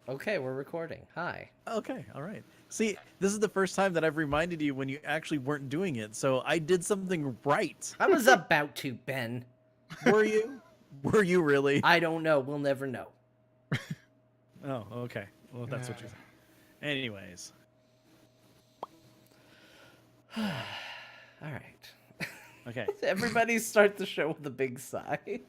Okay, we're recording. Hi. Okay, all right. See, this is the first time that I've reminded you when you actually weren't doing it, so I did something right. I was about to, Ben. Were you? Were you really? I don't know. We'll never know. Oh, okay. Well, that's what you think. Anyways, All right. okay. Everybody start the show with a big sigh.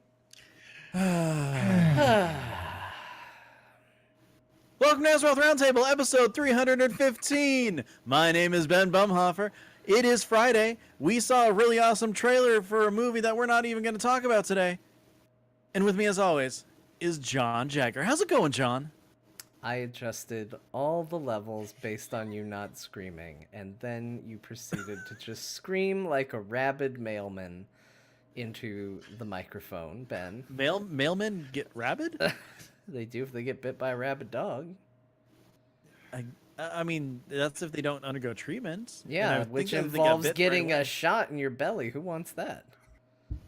Welcome to Azeroth Roundtable, episode 315. My name is Ben Bumhofer. It is Friday. We saw a really awesome trailer for a movie that we're not even going to talk about today. And with me, as always, is John Jagger. How's it going, John? I adjusted all the levels based on you not screaming, and then you proceeded to just scream like a rabid mailman into the microphone, Ben. Mailmen get rabid? They do if they get bit by a rabid dog. I mean, that's if they don't undergo treatment. Yeah, which involves getting a shot in your belly. Who wants that?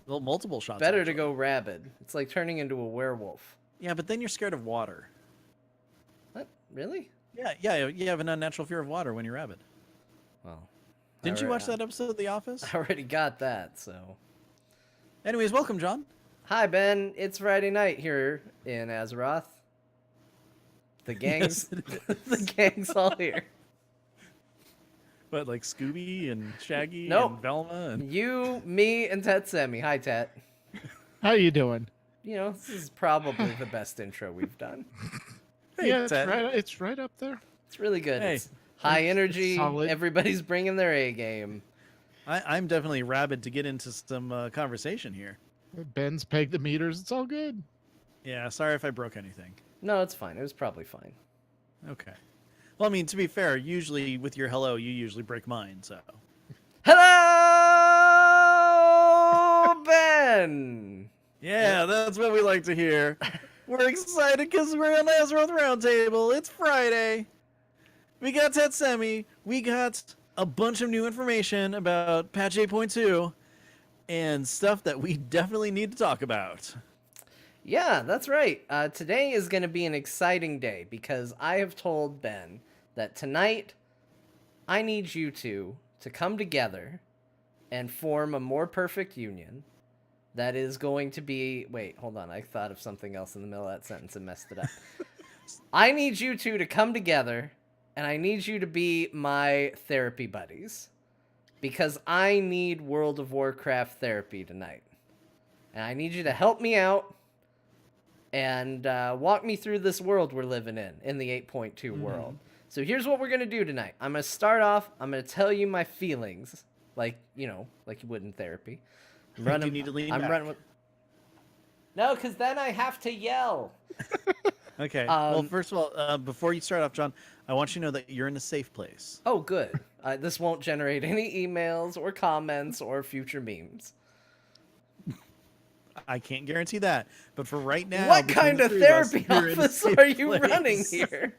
Well, multiple shots. Better actually. to go rabid. It's like turning into a werewolf. Yeah, but then you're scared of water. What? Really? Yeah, you have an unnatural fear of water when you're rabid. Well, Didn't you watch that episode of The Office? I already got that, so. Anyways, welcome, John. Hi, Ben. It's Friday night here in Azeroth. The gang's, the gang's all here. What, like Scooby and Shaggy Nope. and Velma and You, me, and Tetsemi. Hi, Tet. How you doing? You know, this is probably the best intro we've done. Hey, Yeah, Ted. it's right up there. It's really good. Hey, It's high energy. solid. Everybody's bringing their A game. I'm definitely rabid to get into some conversation here. Ben's pegged the meters. It's all good. Yeah, sorry if I broke anything. No, it's fine. It was probably fine. Okay. Well, I mean, to be fair, usually with your hello, you usually break mine, so. Hello, Ben. Yeah, that's what we like to hear. We're excited because we're on Azeroth Roundtable. It's Friday. We got Tetsemi. We got a bunch of new information about patch 8.2 and stuff that we definitely need to talk about. Yeah, that's right. Today is going to be an exciting day because I have told Ben that tonight I need you two to come together and form a more perfect union that is going to be... Wait, hold on. I thought of something else in the middle of that sentence and messed it up. I need you two to come together, and I need you to be my therapy buddies because I need World of Warcraft therapy tonight. And I need you to help me out and walk me through this world we're living in the 8.2 world. So here's what we're going to do tonight. I'm going to start off. I'm going to tell you my feelings, like you would in therapy. You need to lean back. Running with... No, because then I have to yell. Okay. Well, first of all, before you start off, John, I want you to know that you're in a safe place. Oh, good. This won't generate any emails or comments or future memes. I can't guarantee that, but for right now, What between kind the of three us, therapy you're in a office safe are you place. running here?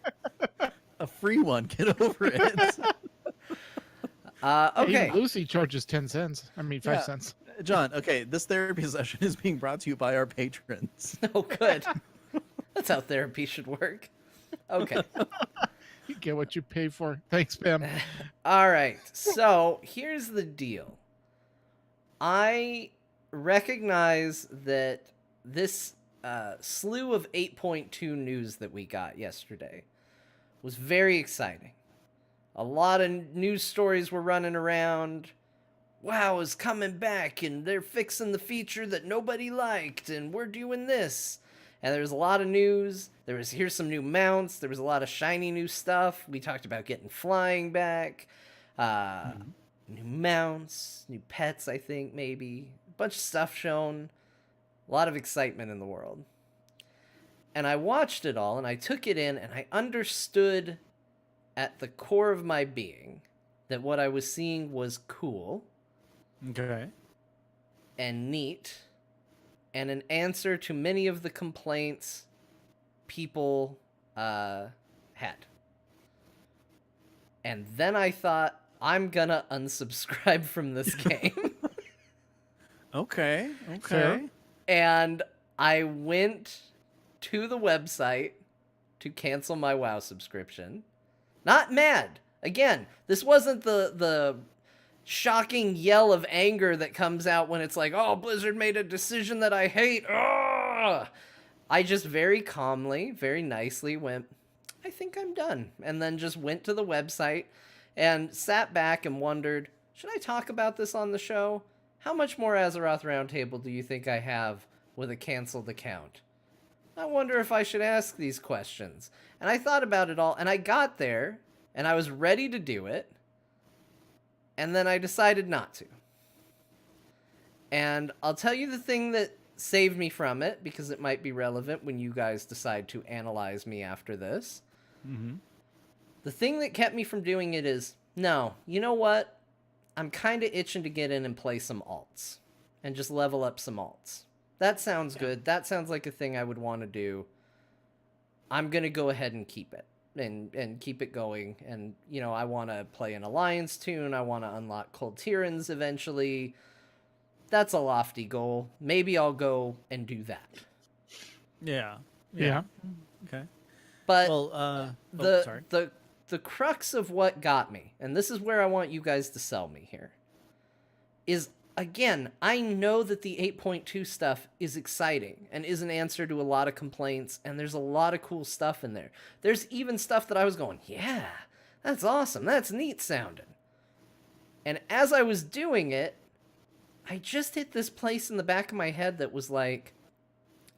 A free one. Get over it. Okay. Even Lucy charges 10 cents. I mean, 5 Yeah. cents. John, okay, this therapy session is being brought to you by our patrons. Oh, good. That's how therapy should work. Okay. You get what you pay for. Thanks, Pam. All right. So here's the deal. I recognize that this slew of 8.2 news that we got yesterday was very exciting. A lot of news stories were running around. WoW is coming back, and they're fixing the feature that nobody liked, and we're doing this. And there was a lot of news. Here's some new mounts. There was a lot of shiny new stuff. We talked about getting flying back. New mounts, new pets, I think, maybe. A bunch of stuff shown. A lot of excitement in the world. And I watched it all, and I took it in, and I understood at the core of my being that what I was seeing was cool Okay. and neat and an answer to many of the complaints people had. And then I thought, I'm gonna unsubscribe from this game. Okay. Fair. And I went to the website to cancel my WoW subscription. Not mad. Again, this wasn't the shocking yell of anger that comes out when it's like, oh, Blizzard made a decision that I hate. Ugh! I just very calmly, very nicely went, I think I'm done. And then just went to the website and sat back and wondered, should I talk about this on the show? How much more Azeroth Roundtable do you think I have with a canceled account? I wonder if I should ask these questions. And I thought about it all, and I got there, and I was ready to do it, and then I decided not to. And I'll tell you the thing that saved me from it, because it might be relevant when you guys decide to analyze me after this. Mm-hmm. The thing that kept me from doing it is, no, you know what? I'm kind of itching to get in and play some alts. And just level up some alts. That sounds good. That sounds like a thing I would want to do. I'm going to go ahead and keep it. And keep it going. And, you know, I want to play an Alliance toon. I want to unlock Cold Tyrants eventually. That's a lofty goal. Maybe I'll go and do that. Yeah. Yeah. Okay. But Well, the crux of what got me, and this is where I want you guys to sell me here, is, again, I know that the 8.2 stuff is exciting and is an answer to a lot of complaints, and there's a lot of cool stuff in there. There's even stuff that I was going, yeah, that's awesome, that's neat sounding. And as I was doing it, I just hit this place in the back of my head that was like,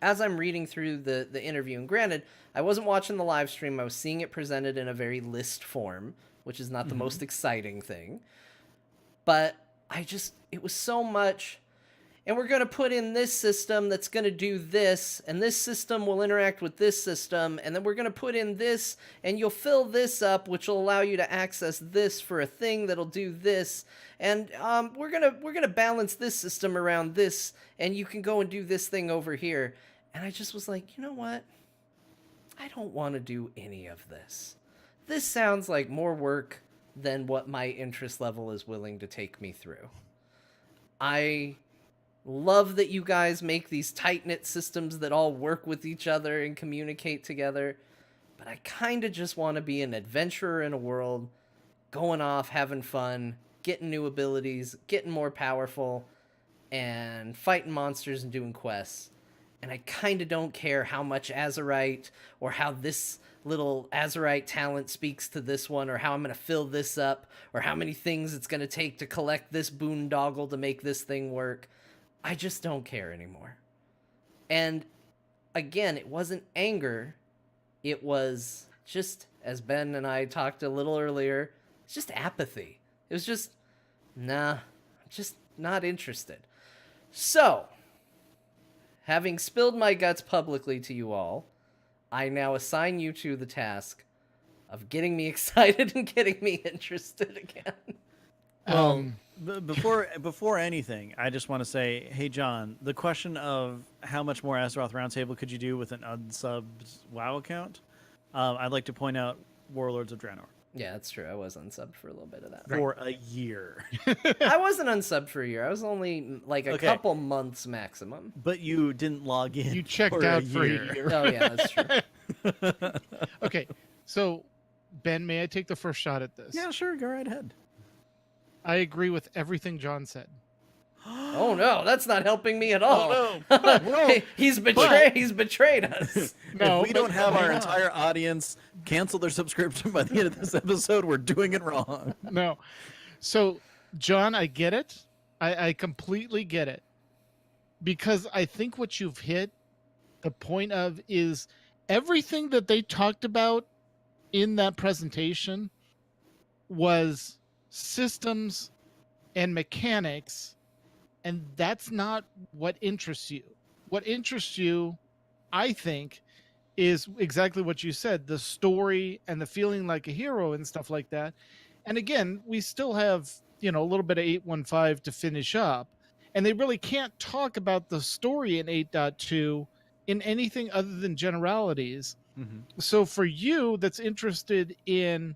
as I'm reading through the interview, and granted, I wasn't watching the live stream, I was seeing it presented in a very list form, which is not the most exciting thing. But it was so much, and we're going to put in this system that's going to do this, and this system will interact with this system, and then we're going to put in this, and you'll fill this up, which will allow you to access this for a thing that'll do this, and we're gonna balance this system around this, and you can go and do this thing over here. And I just was like, you know what? I don't want to do any of this. This sounds like more work than what my interest level is willing to take me through. I love that you guys make these tight-knit systems that all work with each other and communicate together, but I kind of just want to be an adventurer in a world, going off, having fun, getting new abilities, getting more powerful, and fighting monsters and doing quests. And I kind of don't care how much Azerite or how this little Azerite talent speaks to this one, or how I'm going to fill this up, or how many things it's going to take to collect this boondoggle to make this thing work. I just don't care anymore. And again, it wasn't anger. It was just, as Ben and I talked a little earlier, it's just apathy. It was just, nah, I'm just not interested. So, having spilled my guts publicly to you all, I now assign you to the task of getting me excited and getting me interested again. Well, before anything, I just want to say, hey, John, the question of how much more Azeroth Roundtable could you do with an unsubbed WoW account, I'd like to point out Warlords of Draenor. Yeah, that's true. I was unsubbed for a little bit of that. For a year. I wasn't unsubbed for a year. I was only like a couple months maximum. But you didn't log in. You checked out for a year. Oh, yeah, that's true. Okay, so Ben, may I take the first shot at this? Yeah, sure. Go right ahead. I agree with everything John said. Oh no, that's not helping me at all. Oh, no. He's betrayed us. No, if we don't have why our not? entire audience cancel their subscription by the end of this episode, we're doing it wrong. No. So, John, I get it. I completely get it. Because I think what you've hit the point of is everything that they talked about in that presentation was systems and mechanics, and that's not what interests you. What interests you, I think, is exactly what you said, the story and the feeling like a hero and stuff like that. And again, we still have, a little bit of 8.15 to finish up, and they really can't talk about the story in 8.2 in anything other than generalities. Mm-hmm. So for you that's interested in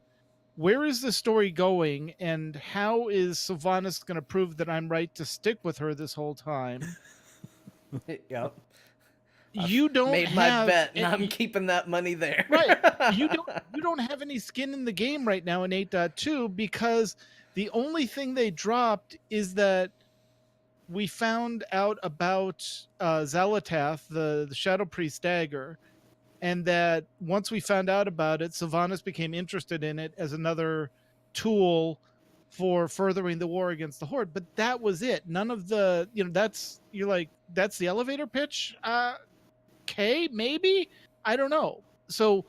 where is the story going and how is Sylvanas going to prove that I'm right to stick with her this whole time? Yep. you don't Made my have bet, and any- I'm keeping that money there. right. You don't have any skin in the game right now in 8.2 because the only thing they dropped is that we found out about Xalatath, the Shadow Priest dagger, and that once we found out about it, Sylvanas became interested in it as another tool for furthering the war against the Horde. But that was it. None of the, that's the elevator pitch. Okay, maybe, I don't know. So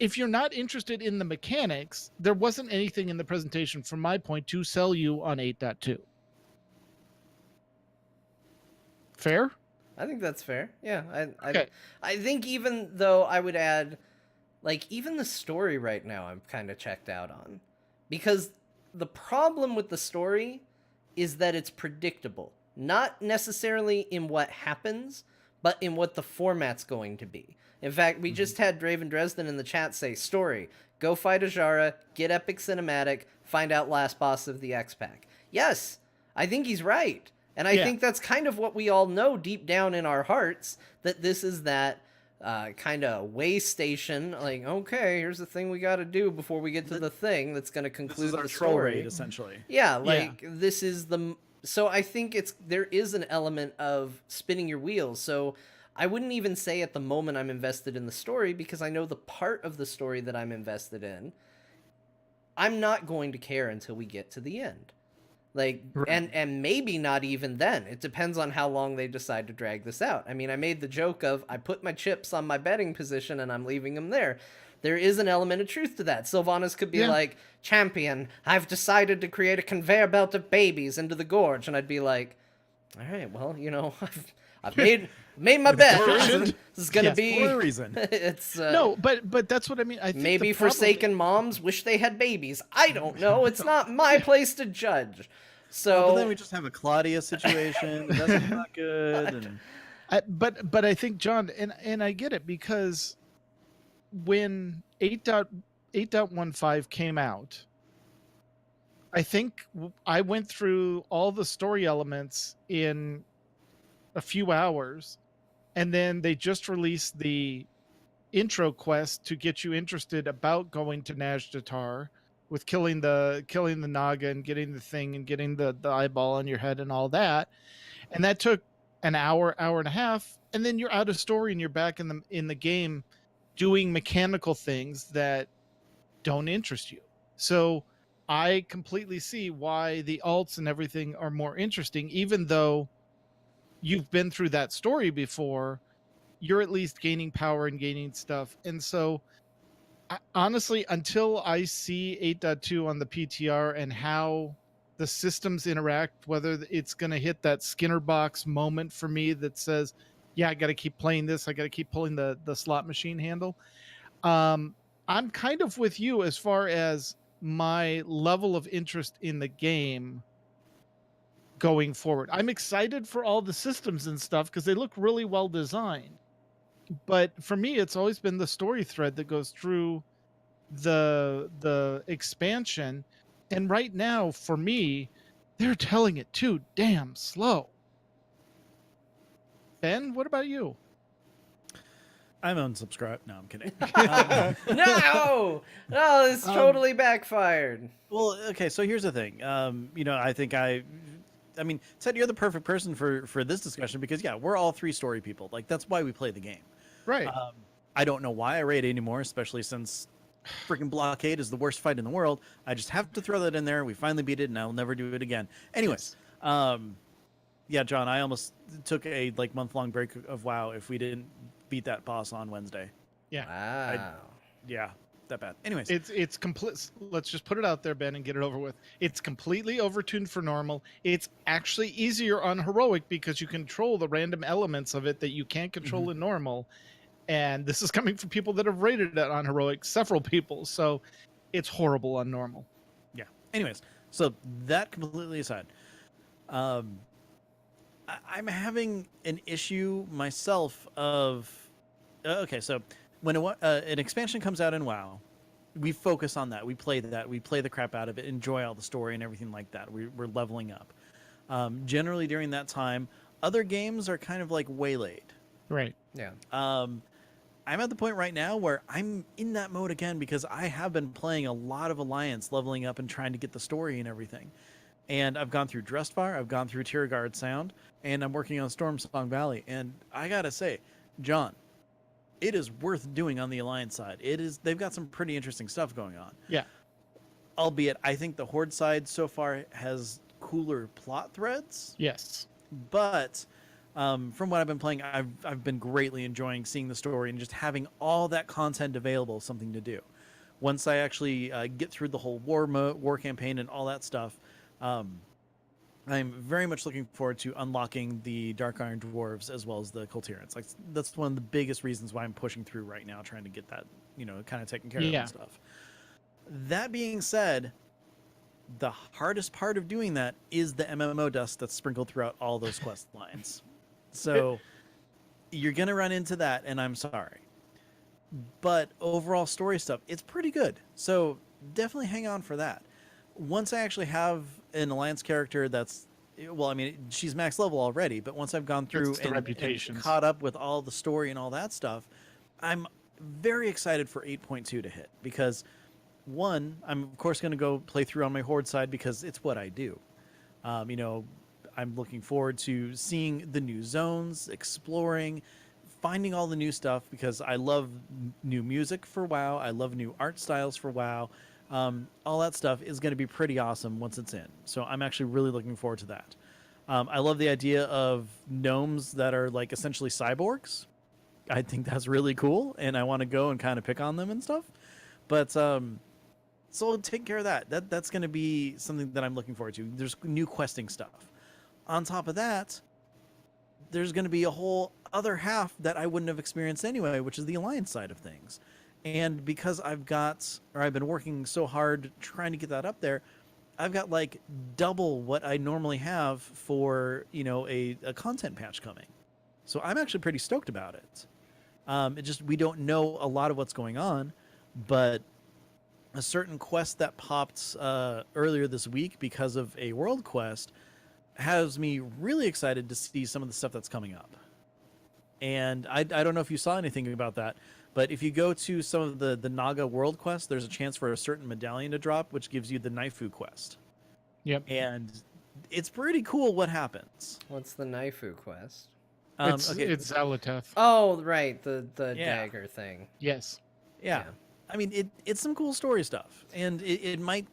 if you're not interested in the mechanics, there wasn't anything in the presentation from my point to sell you on 8.2. Fair? I think that's fair. Yeah, Okay. I think even though I would add, like, even the story right now, I'm kind of checked out on, because the problem with the story is that it's predictable, not necessarily in what happens, but in what the format's going to be. In fact, we just had Draven Dresden in the chat say, story, go fight Ajara, get epic cinematic, find out last boss of the X-Pack. Yes, I think he's right. And I think that's kind of what we all know deep down in our hearts, that this is that kind of way station. Like, okay, here's the thing we got to do before we get to the thing that's going to conclude the troll story. raid, essentially. Yeah, like this is the. So I think there is an element of spinning your wheels. So I wouldn't even say at the moment I'm invested in the story, because I know the part of the story that I'm invested in, I'm not going to care until we get to the end. Like, and maybe not even then. It depends on how long they decide to drag this out. I mean, I made the joke of, I put my chips on my betting position and I'm leaving them there. There is an element of truth to that. Sylvanas could be like, champion, I've decided to create a conveyor belt of babies into the gorge. And I'd be like, all right, well, I've made my bet. This is going to be for a reason. It's no, but that's what I mean. I think maybe forsaken moms wish they had babies. I don't know. It's not my place to judge. So, but then we just have a Claudia situation. That's not good. And... but I think, John, and I get it, because when 8.15 came out, I think I went through all the story elements in a few hours, and then they just released the intro quest to get you interested about going to Najdatar, with killing the Naga and getting the thing and getting the eyeball on your head and all that. And that took an hour and a half, and then you're out of story and you're back in the game doing mechanical things that don't interest you. So I completely see why the alts and everything are more interesting, even though you've been through that story before. You're at least gaining power and gaining stuff. And so honestly, until I see 8.2 on the PTR and how the systems interact, whether it's going to hit that Skinner box moment for me that says, yeah, I got to keep playing this, I got to keep pulling the slot machine handle. I'm kind of with you as far as my level of interest in the game going forward. I'm excited for all the systems and stuff because they look really well designed. But for me, it's always been the story thread that goes through the expansion. And right now, for me, they're telling it too damn slow. Ben, what about you? I'm unsubscribed. No, I'm kidding. No, this totally backfired. Well, okay, so here's the thing. I think I mean, Ted, you're the perfect person for this discussion because, we're all three story people. Like, that's why we play the game. Right. I don't know why I raid anymore, especially since freaking Blockade is the worst fight in the world. I just have to throw that in there. We finally beat it, and I'll never do it again. Anyways, John, I almost took a month-long break of WoW if we didn't beat that boss on Wednesday. Yeah. Wow. That bad. Anyways, it's complete. Let's just put it out there, Ben, and get it over with. It's completely overtuned for normal. It's actually easier on heroic because you control the random elements of it that you can't control in normal. And this is coming from people that have rated it on heroic, several people. So it's horrible on normal. Yeah. Anyways, so that completely aside, I'm having an issue myself of, okay, so when an expansion comes out in WoW, we focus on that. We play that. We play the crap out of it, enjoy all the story and everything like that. We're leveling up. Generally during that time, other games are kind of like waylaid. Right. Yeah. I'm at the point right now where I'm in that mode again because I have been playing a lot of Alliance, leveling up and trying to get the story and everything. And I've gone through Drustvar, I've gone through Tiergard Sound, and I'm working on Stormsong Valley. And I gotta say, John, it is worth doing on the Alliance side. It is. They've got some pretty interesting stuff going on. Yeah. Albeit, I think the Horde side so far has cooler plot threads. Yes. But from what I've been playing, I've been greatly enjoying seeing the story and just having all that content available, something to do. Once I actually get through the whole war campaign and all that stuff, I'm very much looking forward to unlocking the Dark Iron Dwarves as well as the Kultirans. Like that's one of the biggest reasons why I'm pushing through right now, trying to get that kind of taken care of and stuff. That being said, the hardest part of doing that is the MMO dust that's sprinkled throughout all those quest lines. So you're going to run into that, and I'm sorry. But overall story stuff, it's pretty good. So definitely hang on for that. Once I actually have an Alliance character that's, well, I mean, she's max level already, but once I've gone through and caught up with all the story and all that stuff, I'm very excited for 8.2 to hit because, one, I'm of course going to go play through on my Horde side because it's what I do. I'm looking forward to seeing the new zones, exploring, finding all the new stuff because I love new music for WoW. I love new art styles for WoW. All that stuff is going to be pretty awesome once it's in. So I'm actually really looking forward to that. I love the idea of gnomes that are like essentially cyborgs. I think that's really cool, and I want to go and kind of pick on them and stuff. But so take care of that. That's going to be something that I'm looking forward to. There's new questing stuff. On top of that, there's going to be a whole other half that I wouldn't have experienced anyway, which is the Alliance side of things. And because I've been working so hard trying to get that up there, I've got like double what I normally have for, a content patch coming. So I'm actually pretty stoked about it. We don't know a lot of what's going on, but a certain quest that popped earlier this week because of a world quest has me really excited to see some of the stuff that's coming up. And I don't know if you saw anything about that, but if you go to some of the Naga world quests, there's a chance for a certain medallion to drop, which gives you the knifu quest. Yep. And it's pretty cool what happens. What's the knifu quest? It's Zalateth. Oh, right, the dagger thing. Yes. Yeah. I mean, it's some cool story stuff, and it might,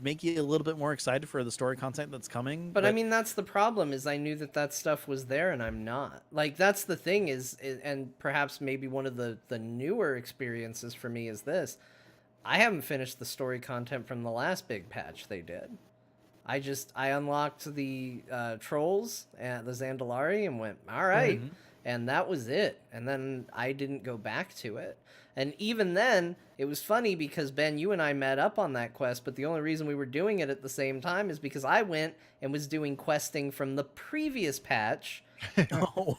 make you a little bit more excited for the story content that's coming. But I mean, that's the problem, is I knew that stuff was there and I'm not. Like, that's the thing is, and perhaps maybe one of the newer experiences for me is this. I haven't finished the story content from the last big patch they did. I unlocked the trolls and the Zandalari and went, all right. Mm-hmm. And that was it. And then I didn't go back to it. And even then, it was funny because, Ben, you and I met up on that quest, but the only reason we were doing it at the same time is because I went and was doing questing from the previous patch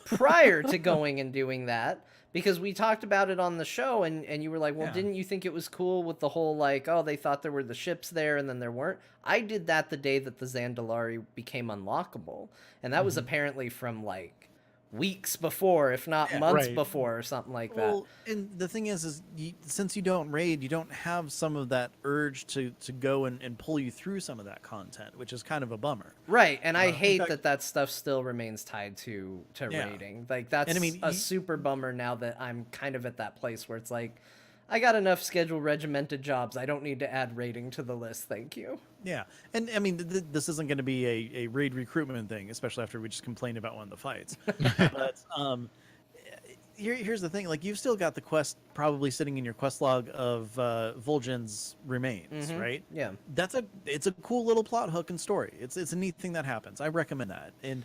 prior to going and doing that, because we talked about it on the show, and you were like, well, didn't you think it was cool with the whole, like, oh, they thought there were the ships there and then there weren't? I did that the day that the Zandalari became unlockable, and that was apparently from, like, weeks before, if not months before, or something like that. Well, and the thing is since you don't raid, you don't have some of that urge to go and pull you through some of that content, which is kind of a bummer. Right, and I hate that stuff still remains tied to raiding. Like, that's a super bummer now that I'm kind of at that place where it's like, I got enough scheduled regimented jobs. I don't need to add raiding to the list. Thank you. Yeah. And I mean, this isn't going to be a raid recruitment thing, especially after we just complained about one of the fights. But here's the thing. Like, you've still got the quest probably sitting in your quest log of Vol'jin's remains, right? Yeah. It's a cool little plot hook and story. It's a neat thing that happens. I recommend that. And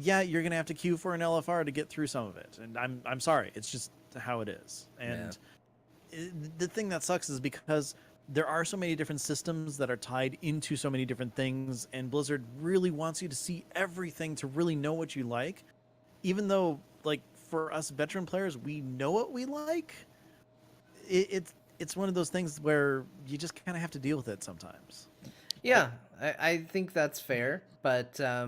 yeah, you're going to have to queue for an LFR to get through some of it. And I'm sorry. It's just how it is. And the thing that sucks is because there are so many different systems that are tied into so many different things, and Blizzard really wants you to see everything to really know what you like, even though, like, for us veteran players, we know what we like. It's one of those things where you just kind of have to deal with it sometimes. Yeah, I think that's fair. But I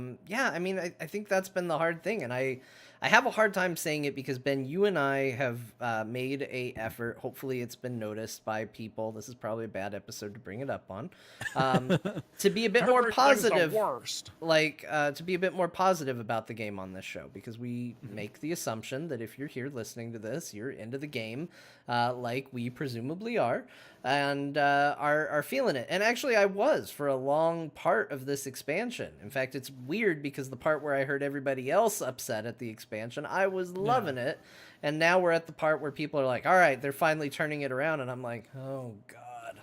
mean, I think that's been the hard thing, and I I have a hard time saying it because Ben, you and I have made a effort. Hopefully, it's been noticed by people. This is probably a bad episode to bring it up on. To be a bit more positive, worst. to be a bit more positive about the game on this show, because we make the assumption that if you're here listening to this, you're into the game, like we presumably are, and are feeling it. And actually, I was for a long part of this expansion. In fact, it's weird because the part where I heard everybody else upset at the expansion, I was loving it. And now we're at the part where people are like, all right, they're finally turning it around. And I'm like, oh, God,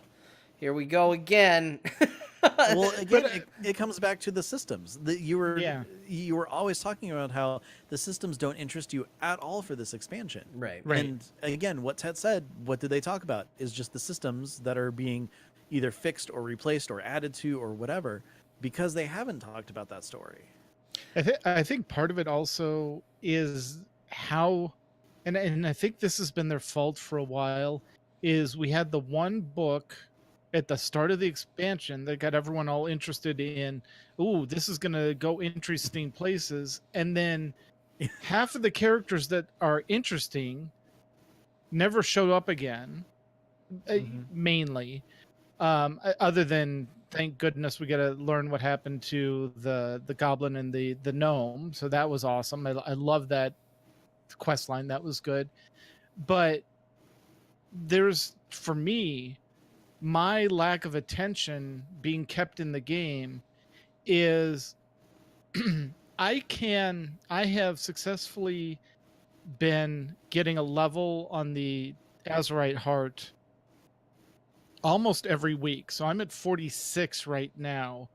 here we go again. Well, again, it comes back to the systems. You were always talking about how the systems don't interest you at all for this expansion. Right. And again, what Ted said, what did they talk about? Is just the systems that are being either fixed or replaced or added to or whatever, because they haven't talked about that story. I think part of it also is how, and I think this has been their fault for a while, is we had the one book at the start of the expansion that got everyone all interested in, ooh, this is going to go interesting places. And then half of the characters that are interesting never showed up again, mainly. Other than, thank goodness, we got to learn what happened to the goblin and the gnome. So that was awesome. I love that quest line. That was good. But there's, for me, my lack of attention being kept in the game is I have successfully been getting a level on the Azurite Heart almost every week. So I'm at 46 right now,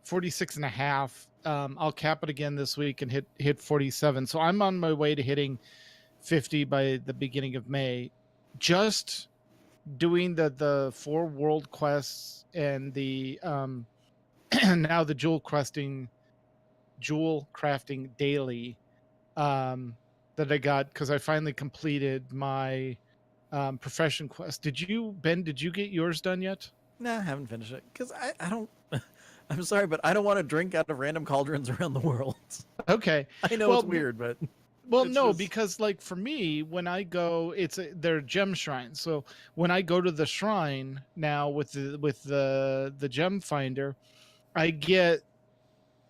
46 and a half. I'll cap it again this week and hit 47. So I'm on my way to hitting 50 by the beginning of May. Just doing the 4 world quests and the now the jewel crafting daily that I got, because I finally completed my profession quest. Did you get yours done yet? Nah, I haven't finished it because I don't. I'm sorry, but I don't want to drink out of random cauldrons around the world. Okay, I know it's weird, but well, it's no, just... because like for me, when I go, they're gem shrines. So when I go to the shrine now with the gem finder, I get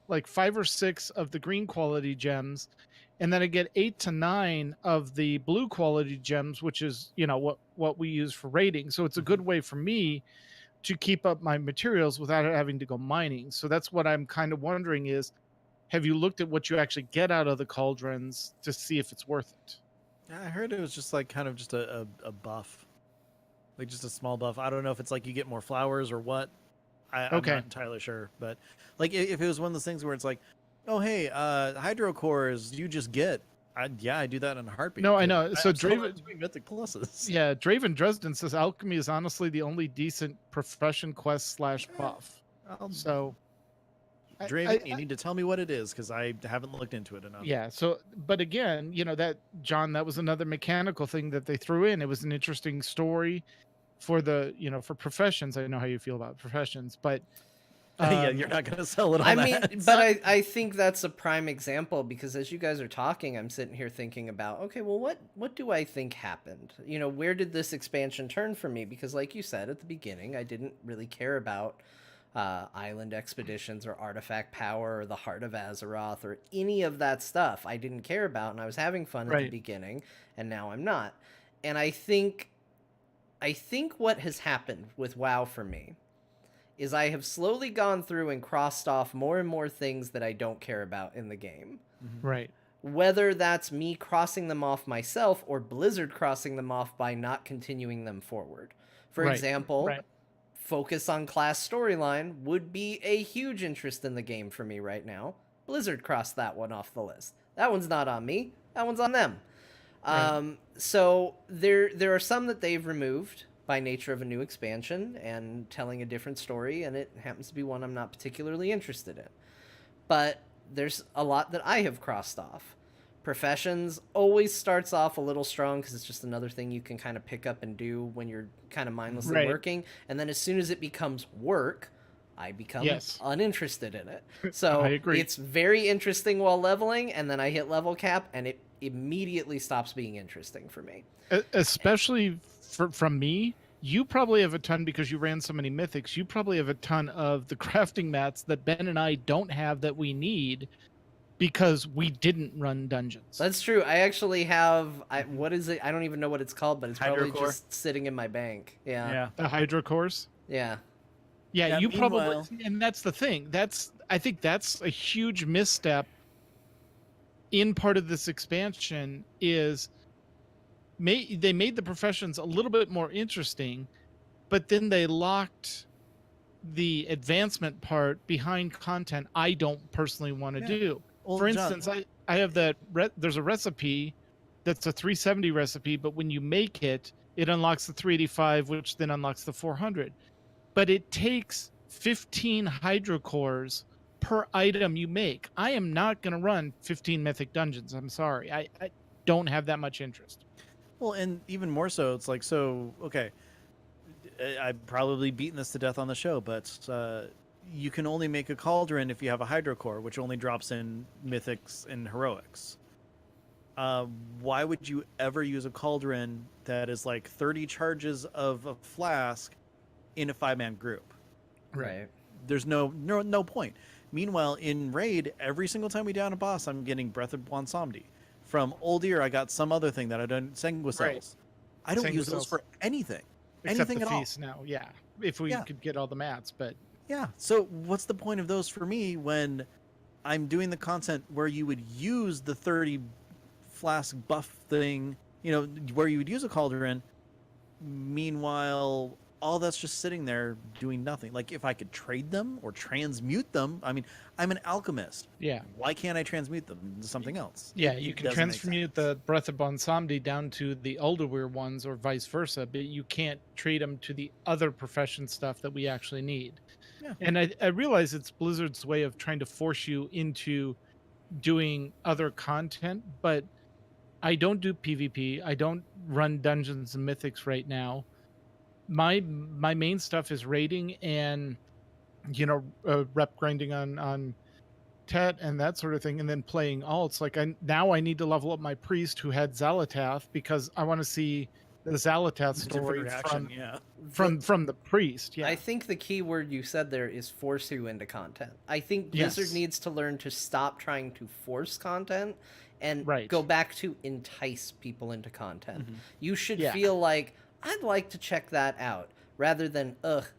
like 5 or 6 of the green quality gems, and then I get 8 to 9 of the blue quality gems, which is, what we use for raiding. So it's a good way for me to keep up my materials without having to go mining. So that's what I'm kind of wondering is, have you looked at what you actually get out of the cauldrons to see if it's worth it? I heard it was just like kind of just a buff, like just a small buff. I don't know if it's like you get more flowers or what. I'm not entirely sure, but like if it was one of those things where it's like, oh hey, hydro cores you just get. I do that in a heartbeat. No, I know. So Draven, Mythic Pluses. Yeah, Draven Dresden says alchemy is honestly the only decent profession quest / buff. So Draven, you need to tell me what it is because I haven't looked into it enough. Yeah. So, but again, that John, that was another mechanical thing that they threw in. It was an interesting story for for professions. I know how you feel about professions, but yeah, you're not going to sell it on that. But I think that's a prime example, because as you guys are talking, I'm sitting here thinking about, okay, well, what do I think happened? Where did this expansion turn for me? Because like you said at the beginning, I didn't really care about island expeditions or artifact power or the Heart of Azeroth or any of that stuff. I didn't care about, and I was having fun at the beginning, and now I'm not. And I think what has happened with WoW for me is I have slowly gone through and crossed off more and more things that I don't care about in the game. Right. Whether that's me crossing them off myself or Blizzard crossing them off by not continuing them forward. For example, focus on class storyline would be a huge interest in the game for me right now. Blizzard crossed that one off the list. That one's not on me. That one's on them. Right. So there are some that they've removed by nature of a new expansion and telling a different story, and it happens to be one I'm not particularly interested in. But there's a lot that I have crossed off. Professions always starts off a little strong because it's just another thing you can kind of pick up and do when you're kind of mindlessly working. And then as soon as it becomes work, I become Yes. uninterested in it. So I agree. it's very interesting while leveling, and then I hit level cap, and it immediately stops being interesting for me. Especially from me, you probably have a ton because you ran so many mythics. You probably have a ton of the crafting mats that Ben and I don't have that we need because we didn't run dungeons. That's true. I actually have. What is it? I don't even know what it's called, but it's probably Hydrocore. just sitting in my bank. Yeah. The Hydro cores. Yeah. Yeah, you meanwhile- probably, and that's the thing. I think that's a huge misstep in part of this expansion is they made the professions a little bit more interesting, but then they locked the advancement part behind content I don't personally want to do. Well, For John- instance, I have that there's a recipe that's a 370 recipe, but when you make it, it unlocks the 385, which then unlocks the 400. But it takes 15 hydrocores per item you make. I am not going to run 15 mythic dungeons. I'm sorry. I don't have that much interest. Well, and even more so, it's like, so, okay, I've probably beaten this to death on the show, but you can only make a cauldron if you have a hydrocore, which only drops in mythics and heroics. Why would you ever use a cauldron that is like 30 charges of a flask in a 5-man group? Right. There's no point. Meanwhile, in Raid, every single time we down a boss, I'm getting Breath of Bonsomdi. From Oldir, I got some other thing that I don't, Sanguicells. Right. I don't use Sanguicells. those for anything. Except anything the at all. feast now. Yeah. If we could get all the mats, but Yeah. So what's the point of those for me when I'm doing the content where you would use the 30 flask buff thing, where you would use a cauldron. Meanwhile, all that's just sitting there doing nothing. Like if I could trade them or transmute them, I mean, I'm an alchemist. yeah. Why can't I transmute them into something else? Yeah, It you can doesn't make transmute sense. the Breath of Bonsomdi down to the Elderweir ones or vice versa, but you can't trade them to the other profession stuff that we actually need. Yeah. And I realize it's Blizzard's way of trying to force you into doing other content, but I don't do PvP. I don't run dungeons and mythics right now. My main stuff is raiding and rep grinding on Tet and that sort of thing, and then playing alts. Like I need to level up my priest who had Zalatath because I want to see the Zalatath story from the priest. Yeah, I think the key word you said there is force you into content. I think Blizzard Yes. needs to learn to stop trying to force content and Right. go back to entice people into content. Mhm. You should Yeah. feel like, I'd like to check that out, rather than,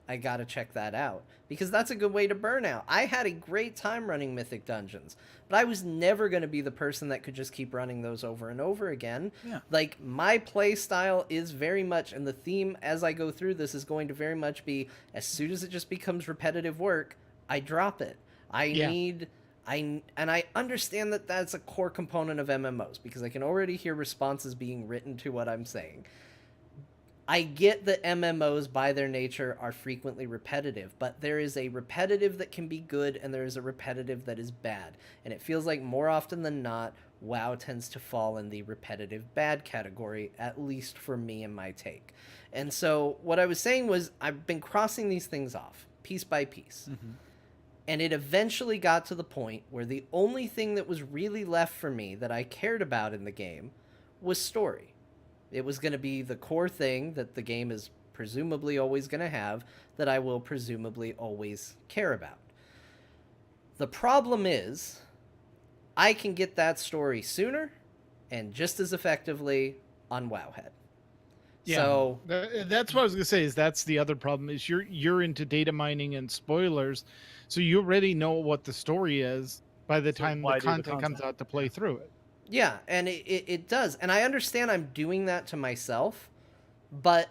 I gotta check that out. Because that's a good way to burn out. I had a great time running Mythic Dungeons, but I was never going to be the person that could just keep running those over and over again. Yeah. Like, my play style is very much, and the theme as I go through this is going to very much be, as soon as it just becomes repetitive work, I drop it. And I understand that that's a core component of MMOs, because I can already hear responses being written to what I'm saying. I get that MMOs by their nature are frequently repetitive, but there is a repetitive that can be good and there is a repetitive that is bad. And it feels like more often than not, WoW tends to fall in the repetitive bad category, at least for me and my take. And so what I was saying was, I've been crossing these things off piece by piece. Mhm. And it eventually got to the point where the only thing that was really left for me that I cared about in the game was story. It was going to be the core thing that the game is presumably always going to have, that I will presumably always care about. The problem is, I can get that story sooner and just as effectively on Wowhead. Yeah. So that's what I was gonna say. Is that's the other problem is you're into data mining and spoilers, so you already know what the story is by the time why the do the content comes content? out to play through it. yeah, and it does. And I understand I'm doing that to myself, but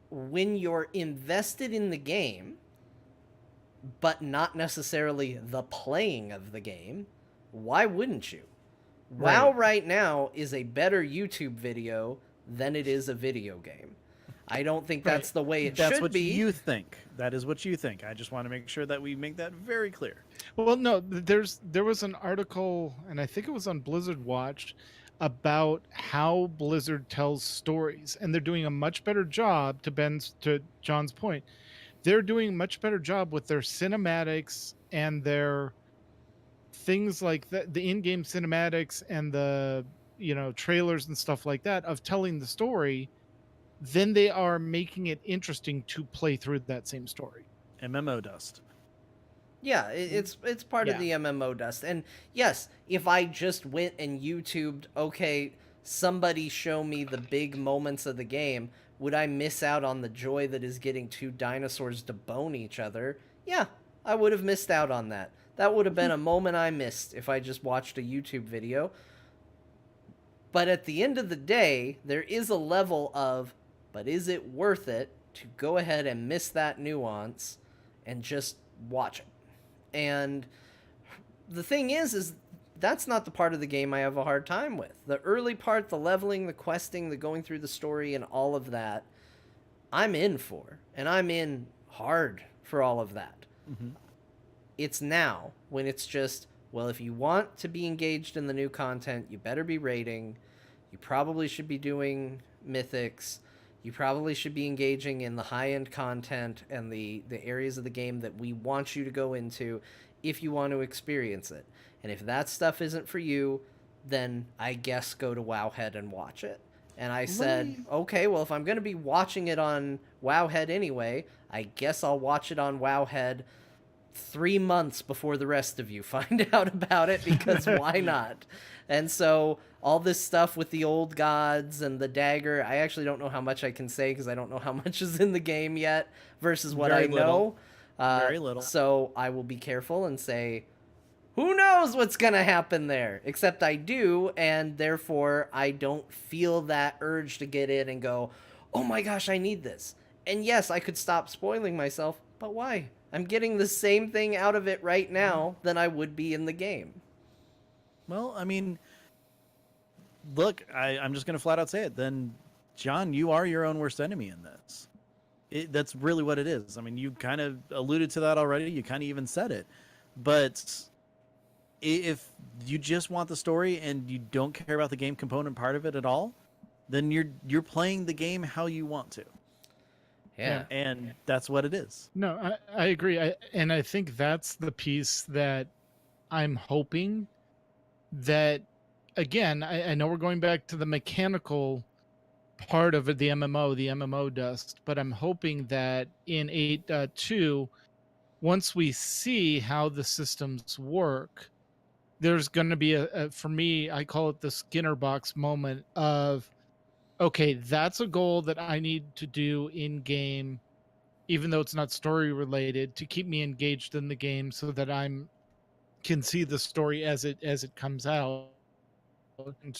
when you're invested in the game, but not necessarily the playing of the game, why wouldn't you? WoW right now is a better YouTube video than it is a video game. I don't think that's the way it That's should what be. you think. That is what you think. I just want to make sure that we make that very clear. Well, no, there was an article, and I think it was on Blizzard Watch, about how Blizzard tells stories, and they're doing a much better job. To John's point, they're doing a much better job with their cinematics and their things like the in-game cinematics and the, trailers and stuff like that of telling the story, then they are making it interesting to play through that same story. MMO dust. Yeah, it's part of Yeah. the MMO dust. And yes, if I just went and YouTubed, okay, somebody show me the big moments of the game, would I miss out on the joy that is getting two dinosaurs to bone each other? Yeah, I would have missed out on that. That would have been a moment I missed if I just watched a YouTube video. But at the end of the day, there is a level of, but is it worth it to go ahead and miss that nuance and just watch it? And the thing is that's not the part of the game I have a hard time with. The early part, the leveling, the questing, the going through the story, and all of that, I'm in for. And I'm in hard for all of that. Mm-hmm. It's now when it's just, well, if you want to be engaged in the new content, you better be raiding. You probably should be doing mythics. You probably should be engaging in the high-end content and the areas of the game that we want you to go into if you want to experience it. And if that stuff isn't for you, then I guess go to Wowhead and watch it. And I said, okay, well, if I'm going to be watching it on Wowhead anyway, I guess I'll watch it on Wowhead 3 months before the rest of you find out about it, because why not? And so all this stuff with the old gods and the dagger, I actually don't know how much I can say because I don't know how much is in the game yet versus what Very I know. Very little. So I will be careful and say, who knows what's going to happen there? Except I do, and therefore I don't feel that urge to get in and go, oh my gosh, I need this. And yes, I could stop spoiling myself, but why? I'm getting the same thing out of it right now than I would be in the game. Well, I mean, look, I'm just going to flat out say it. Then, John, you are your own worst enemy in this. That's really what it is. I mean, you kind of alluded to that already. You kind of even said it. But if you just want the story and you don't care about the game component part of it at all, then you're playing the game how you want to. Yeah. And that's what it is. No, I agree. I think that's the piece that I'm hoping that, again, I know we're going back to the mechanical part of the MMO dust, but I'm hoping that in 8.2, once we see how the systems work, there's going to be for me, I call it the Skinner box moment of, okay, that's a goal that I need to do in game, even though it's not story related, to keep me engaged in the game so that can see the story as it comes out. And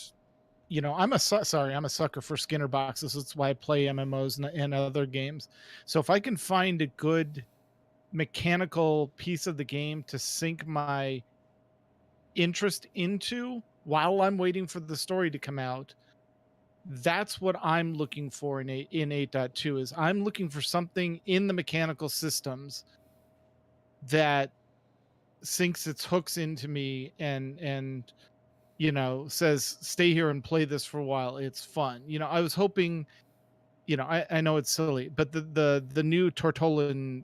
I'm a sucker for Skinner boxes. That's why I play MMOs and other games. So if I can find a good mechanical piece of the game to sink my interest into while I'm waiting for the story to come out, that's what I'm looking for in 8.2. is I'm looking for something in the mechanical systems that sinks its hooks into me and says, stay here and play this for a while. It's fun. I was hoping, I know it's silly, but the new Tortolan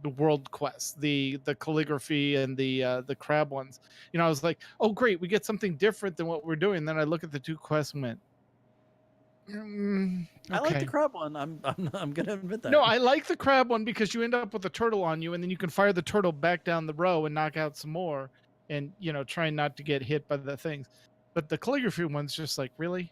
the world quests, the calligraphy and the crab ones, I was like, oh great, we get something different than what we're doing. Then I look at the two quests and went, okay. I like the crab one. I'm gonna admit that. No, I like the crab one because you end up with a turtle on you, and then you can fire the turtle back down the row and knock out some more, and trying not to get hit by the things. But the calligraphy one's just like, really?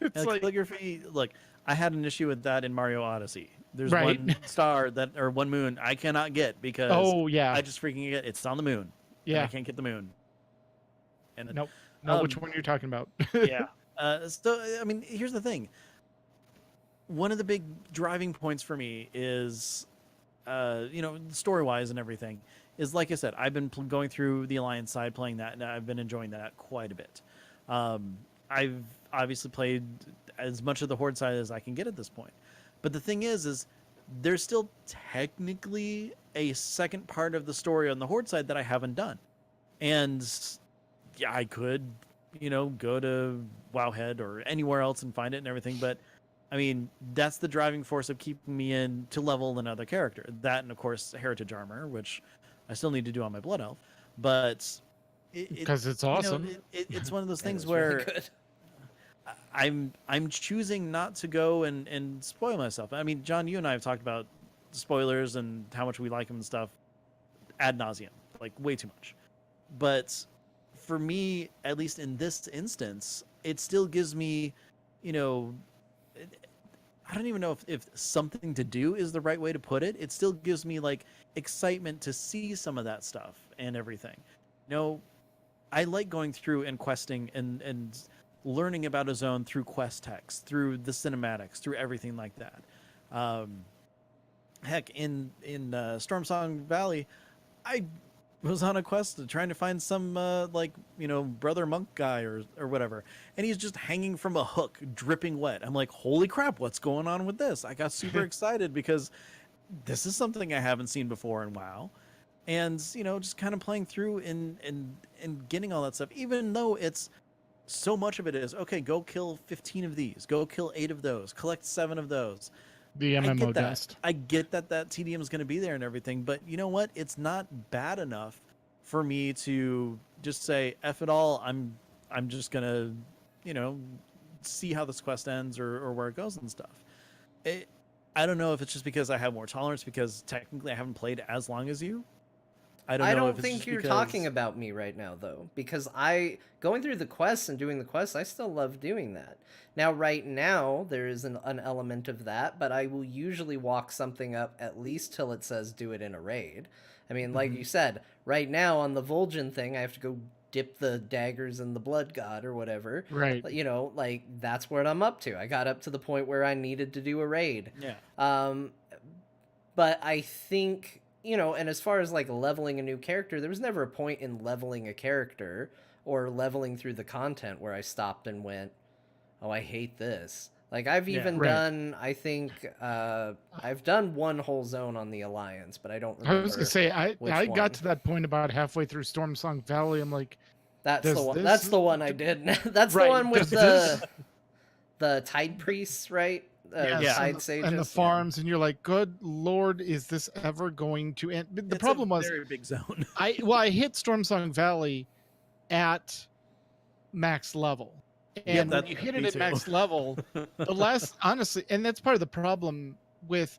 It's like calligraphy. Look, I had an issue with that in Mario Odyssey. There's right. one star or one moon I cannot get because I just freaking get it's on the moon. Yeah, I can't get the moon. And nope. Which one you're talking about? Yeah. So I mean, here's the thing. One of the big driving points for me is, story-wise and everything, is like I said, I've been going through the Alliance side, playing that, and I've been enjoying that quite a bit. I've obviously played as much of the Horde side as I can get at this point. But the thing is there's still technically a second part of the story on the Horde side that I haven't done. And yeah, I could, go to Wowhead or anywhere else and find it and everything, but I mean, that's the driving force of keeping me in to level another character. That, and of course, Heritage Armor, which I still need to do on my Blood Elf. But Because it's awesome. it's one of those It things is really where good. I'm choosing not to go and spoil myself. I mean, John, you and I have talked about spoilers and how much we like them and stuff ad nauseum, like way too much. But for me, at least in this instance, it still gives me, you know, I don't even know if something to do is the right way to put it. It still gives me like excitement to see some of that stuff and everything. You know, I like going through and questing and learning about a zone through quest text, through the cinematics, through everything like that. Heck, in Storm Song Valley, I was on a quest trying to find some like, you know, brother monk guy or whatever, and he's just hanging from a hook, dripping wet. I'm like, holy crap, what's going on with this? I got super excited because this is something I haven't seen before in WoW. And, you know, just kind of playing through and getting all that stuff, even though it's so much of it is, okay, go kill 15 of these, go kill 8 of those, collect 7 of those. The I MMO get that. dust. I get that TDM is going to be there and everything, but you know what? It's not bad enough for me to just say, F it all, I'm just going to, you know, see how this quest ends or where it goes and stuff. I don't know if it's just because I have more tolerance because technically I haven't played as long as you. I don't think you're talking about me right now, though, because going through the quests and doing the quests, I still love doing that. Now, right now, there is an element of that, but I will usually walk something up at least till it says do it in a raid. I mean, like you said, right now on the Vol'jin thing, I have to go dip the daggers in the blood god or whatever. Right. You know, like, that's what I'm up to. I got up to the point where I needed to do a raid. Yeah. But I think, you know, and as far as like leveling a new character, there was never a point in leveling a character or leveling through the content where I stopped and went, oh, I hate this. Like, I've even done, I think, I've done one whole zone on the Alliance, but I don't remember. I was gonna say I one. got to that point about halfway through Storm Song Valley. I'm like, that's the one. That's the one I did. That's the one with the Tide Priests, right? Tide Sages and the farms, and you're like, good lord, is this ever going to end? But the problem was very big zone. I hit Storm Song Valley at max level. And when you hit it at max level, the last, honestly, and that's part of the problem with,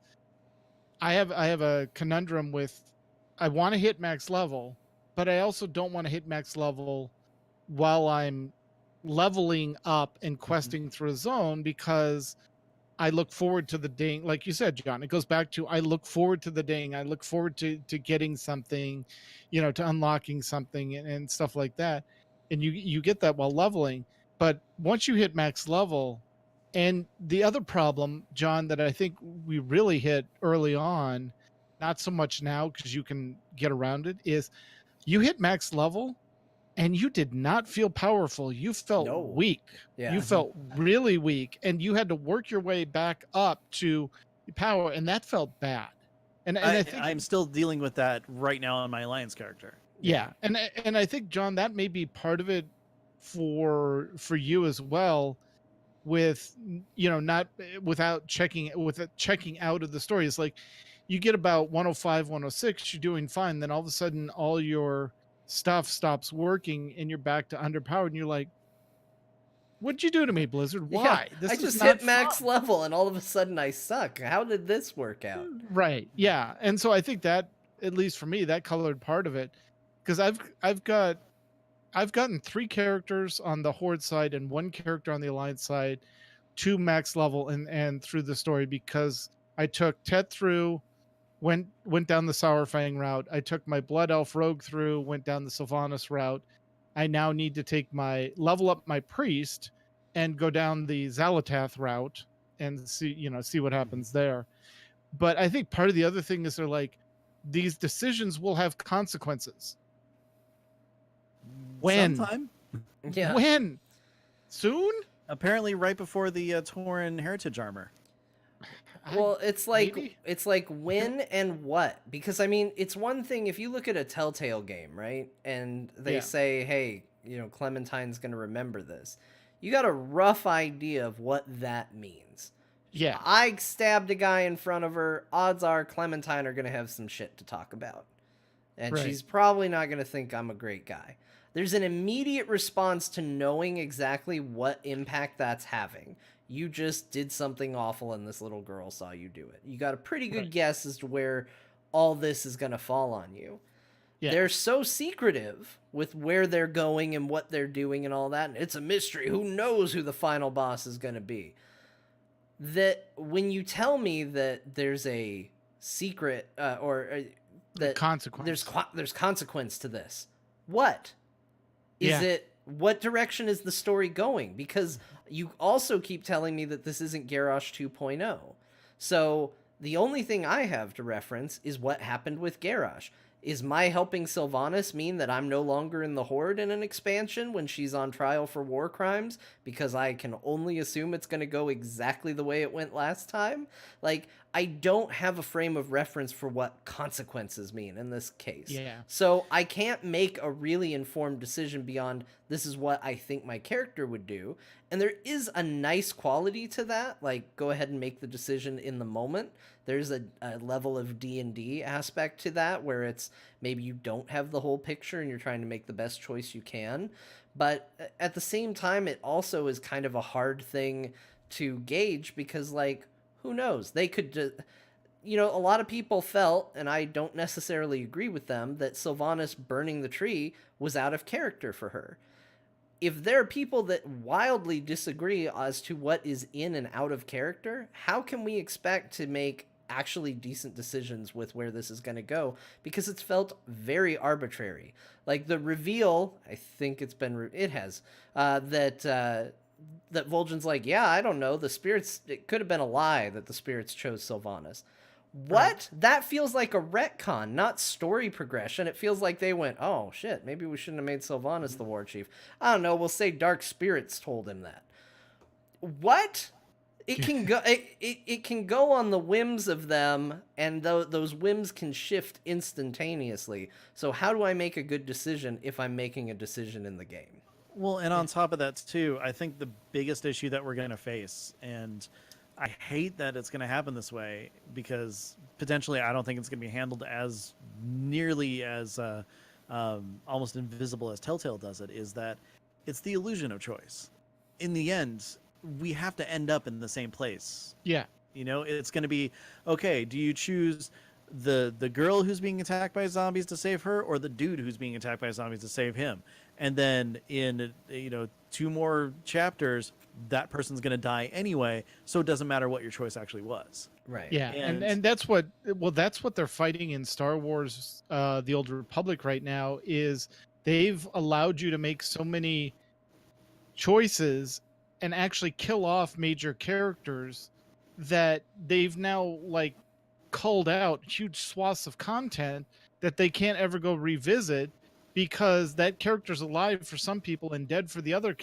I have a conundrum with, I want to hit max level, but I also don't want to hit max level while I'm leveling up and questing through a zone, because I look forward to the ding. Like you said, John, it goes back to, I look forward to the ding. I look forward to getting something, you know, to unlocking something and stuff like that. And you get that while leveling. But once you hit max level, and the other problem, John, that I think we really hit early on, not so much now because you can get around it, is you hit max level and you did not feel powerful. You felt weak. Yeah. You felt really weak, and you had to work your way back up to power, and that felt bad. And I think I'm still dealing with that right now on my Alliance character. Yeah, and I think, John, that may be part of it for you as well, with, you know, not without checking out of the story. It's like you get about 105, 106, you're doing fine, then all of a sudden all your stuff stops working and you're back to underpowered, and you're like, what'd you do to me, Blizzard? Why? I just hit max level and all of a sudden I suck. How did this work out? Right. Yeah. And so I think that, at least for me, that colored part of it, because I've gotten 3 characters on the Horde side and 1 character on the Alliance side to max level and through the story, because I took Tet through, went down the Sourfang route. I took my Blood Elf Rogue through, went down the Sylvanas route. I now need to take level up my Priest and go down the Xalatath route and see what happens there. But I think part of the other thing is, they're like, these decisions will have consequences. When? Sometime? Yeah. When? Soon? Apparently right before the Tauren Heritage Armor. Well, it's like when and what? Because I mean, it's one thing if you look at a Telltale game, right? And they say, hey, you know, Clementine's going to remember this. You got a rough idea of what that means. Yeah. I stabbed a guy in front of her. Odds are Clementine are going to have some shit to talk about. And Right. she's probably not going to think I'm a great guy. There's an immediate response to knowing exactly what impact that's having. You just did something awful and this little girl saw you do it. You got a pretty good Right. guess as to where all this is going to fall on you. Yeah. They're so secretive with where they're going and what they're doing and all that. And it's a mystery. Who knows who the final boss is going to be? That when you tell me that there's a secret that Consequence. there's consequence to this, what is Yeah. it? What direction is the story going? Because you also keep telling me that this isn't Garrosh 2.0. So the only thing I have to reference is what happened with Garrosh. Is my helping Sylvanas mean that I'm no longer in the Horde in an expansion when she's on trial for war crimes? Because I can only assume it's going to go exactly the way it went last time? Like, I don't have a frame of reference for what consequences mean in this case. Yeah. So I can't make a really informed decision beyond this is what I think my character would do. And there is a nice quality to that. Like, go ahead and make the decision in the moment. There's a level of D&D aspect to that where it's maybe you don't have the whole picture and you're trying to make the best choice you can. But at the same time, it also is kind of a hard thing to gauge because, like, who knows? They could a lot of people felt, and I don't necessarily agree with them, that Sylvanas burning the tree was out of character for her. If there are people that wildly disagree as to what is in and out of character, how can we expect to make actually decent decisions with where this is going to go? Because it's felt very arbitrary. Like the reveal, I think it's been, it has, that Vol'jin's like, yeah, I don't know, the spirits, it could have been a lie that the spirits chose Sylvanas. What? Right. That feels like a retcon, not story progression. It feels like they went, oh shit, maybe we shouldn't have made Sylvanas the war chief. I don't know, we'll say dark spirits told him that. What? It can go it can go on the whims of them, and those whims can shift instantaneously. So how do I make a good decision if I'm making a decision in the game? Well, and on top of that too, I think the biggest issue that we're going to face, and I hate that it's going to happen this way because potentially I don't think it's going to be handled as nearly as almost invisible as Telltale does it, is that it's the illusion of choice. In the end, we have to end up in the same place. Yeah. You know, it's going to be, okay, do you choose the girl who's being attacked by zombies to save her, or the dude who's being attacked by zombies to save him? And then in 2 more chapters, that person's going to die anyway, so it doesn't matter what your choice actually was. Right. Yeah, and that's what they're fighting in Star Wars The Old Republic right now, is they've allowed you to make so many choices and actually kill off major characters that they've now like culled out huge swaths of content that they can't ever go revisit, because that character's alive for some people and dead for the other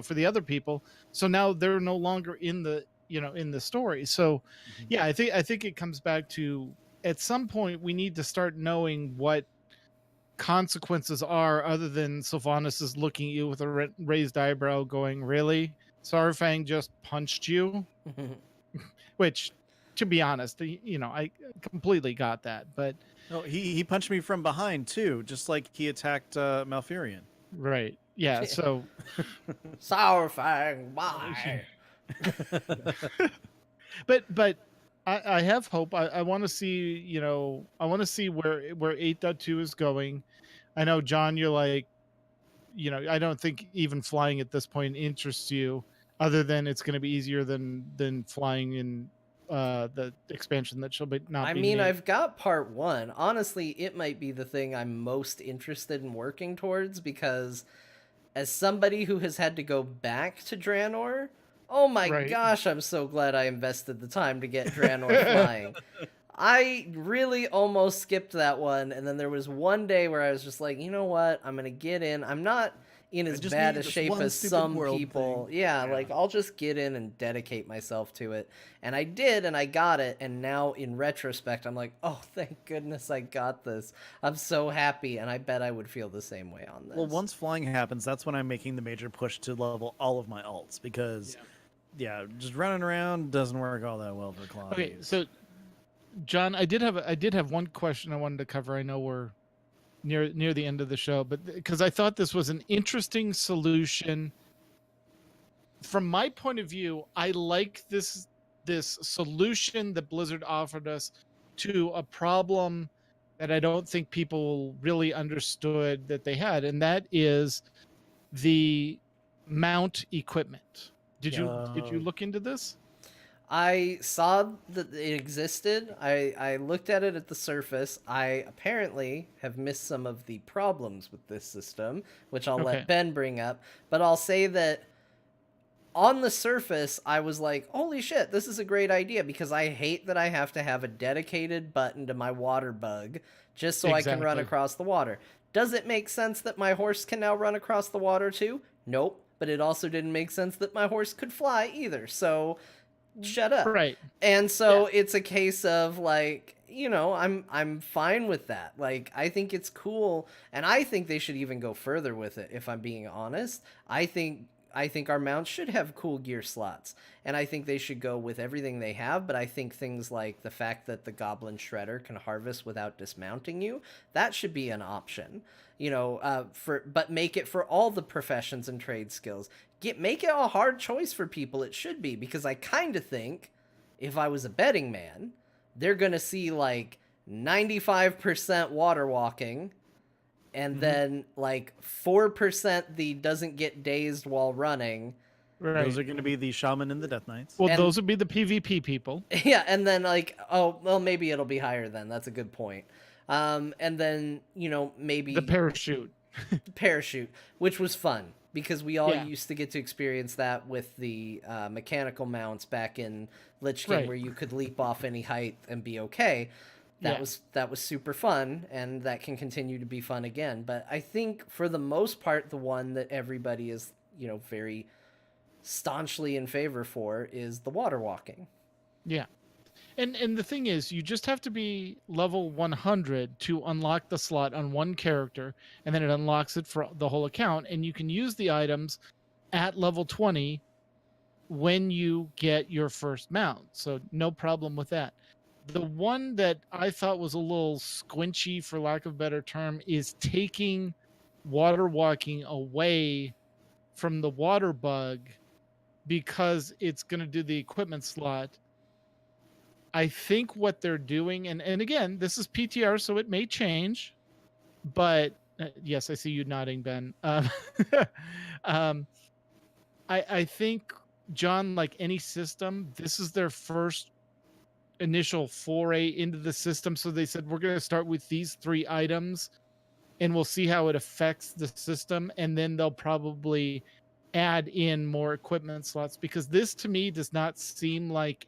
for the other people. So now they're no longer in the in the story. So yeah, I think it comes back to, at some point we need to start knowing what consequences are, other than Sylvanas is looking at you with a raised eyebrow going, really? Saurfang just punched you? Which, to be honest, I completely got that, but no, he punched me from behind too, just like he attacked Malfurion. Right. Yeah. So Saurfang, why? but I have hope. I want to see, I want to see where 8.2 is going. I know, John, you're like, I don't think even flying at this point interests you, other than it's going to be easier than flying in the expansion that she'll be not. I mean, I've got part 1. Honestly, it might be the thing I'm most interested in working towards, because as somebody who has had to go back to Draenor, oh my gosh, I'm so glad I invested the time to get Draenor flying. I really almost skipped that one, and then there was one day where I was just like, you know what, I'm gonna get in. I'm not in as bad a shape as some people. Yeah, like I'll just get in and dedicate myself to it. And I did, and I got it, and now in retrospect, I'm like, oh, thank goodness I got this. I'm so happy, and I bet I would feel the same way on this. Well, once flying happens, that's when I'm making the major push to level all of my alts, because yeah, just running around doesn't work all that well for claw. Okay, use. so John, I did have one question I wanted to cover. I know we're near the end of the show, but because I thought this was an interesting solution from my point of view, I like this solution that Blizzard offered us to a problem that I don't think people really understood that they had, and that is the mount equipment. Did you Uh, look into this? I saw that it existed. I looked at it at the surface. I apparently have missed some of the problems with this system, which I'll let Okay. Ben bring up. But I'll say that on the surface, I was like, holy shit, this is a great idea because I hate that I have to have a dedicated button to my water bug just so I can run Exactly. across the water. Does it make sense that my horse can now run across the water too? Nope. But it also didn't make sense that my horse could fly either. So shut up. Right. And Yeah. so it's a case of like, I'm fine with that. Like I think it's cool and I think they should even go further with it if I'm being honest. I think our mounts should have cool gear slots and I think they should go with everything they have, but I think things like the fact that the goblin shredder can harvest without dismounting you, that should be an option. But make it for all the professions and trade skills. Make it a hard choice for people. It should be because I kind of think if I was a betting man, they're going to see like 95% water walking and then like 4% the doesn't get dazed while running. Right. those are going to be the shaman and the death knights. Well, And- those would be the PvP people. Yeah, and then like, oh, well, maybe it'll be higher then. That's a good point. And then, maybe The parachute. parachute, which was fun because we all Yeah. used to get to experience that with the mechanical mounts back in Lich King, Right. where you could leap off any height and be okay. That Yeah. was super fun, and that can continue to be fun again. But I think for the most part, the one that everybody is very staunchly in favor for is the water walking. Yeah. And the thing is, you just have to be level 100 to unlock the slot on one character, and then it unlocks it for the whole account, and you can use the items at level 20 when you get your first mount. So no problem with that. The one that I thought was a little squinchy, for lack of a better term, is taking water walking away from the water bug because it's going to do the equipment slot. I think what they're doing, and again, this is PTR, so it may change, but yes, I see you nodding, Ben. Um, I think, John, like any system, this is their first initial foray into the system. So they said, we're going to start with these 3 items and we'll see how it affects the system. And then they'll probably add in more equipment slots, because this to me does not seem like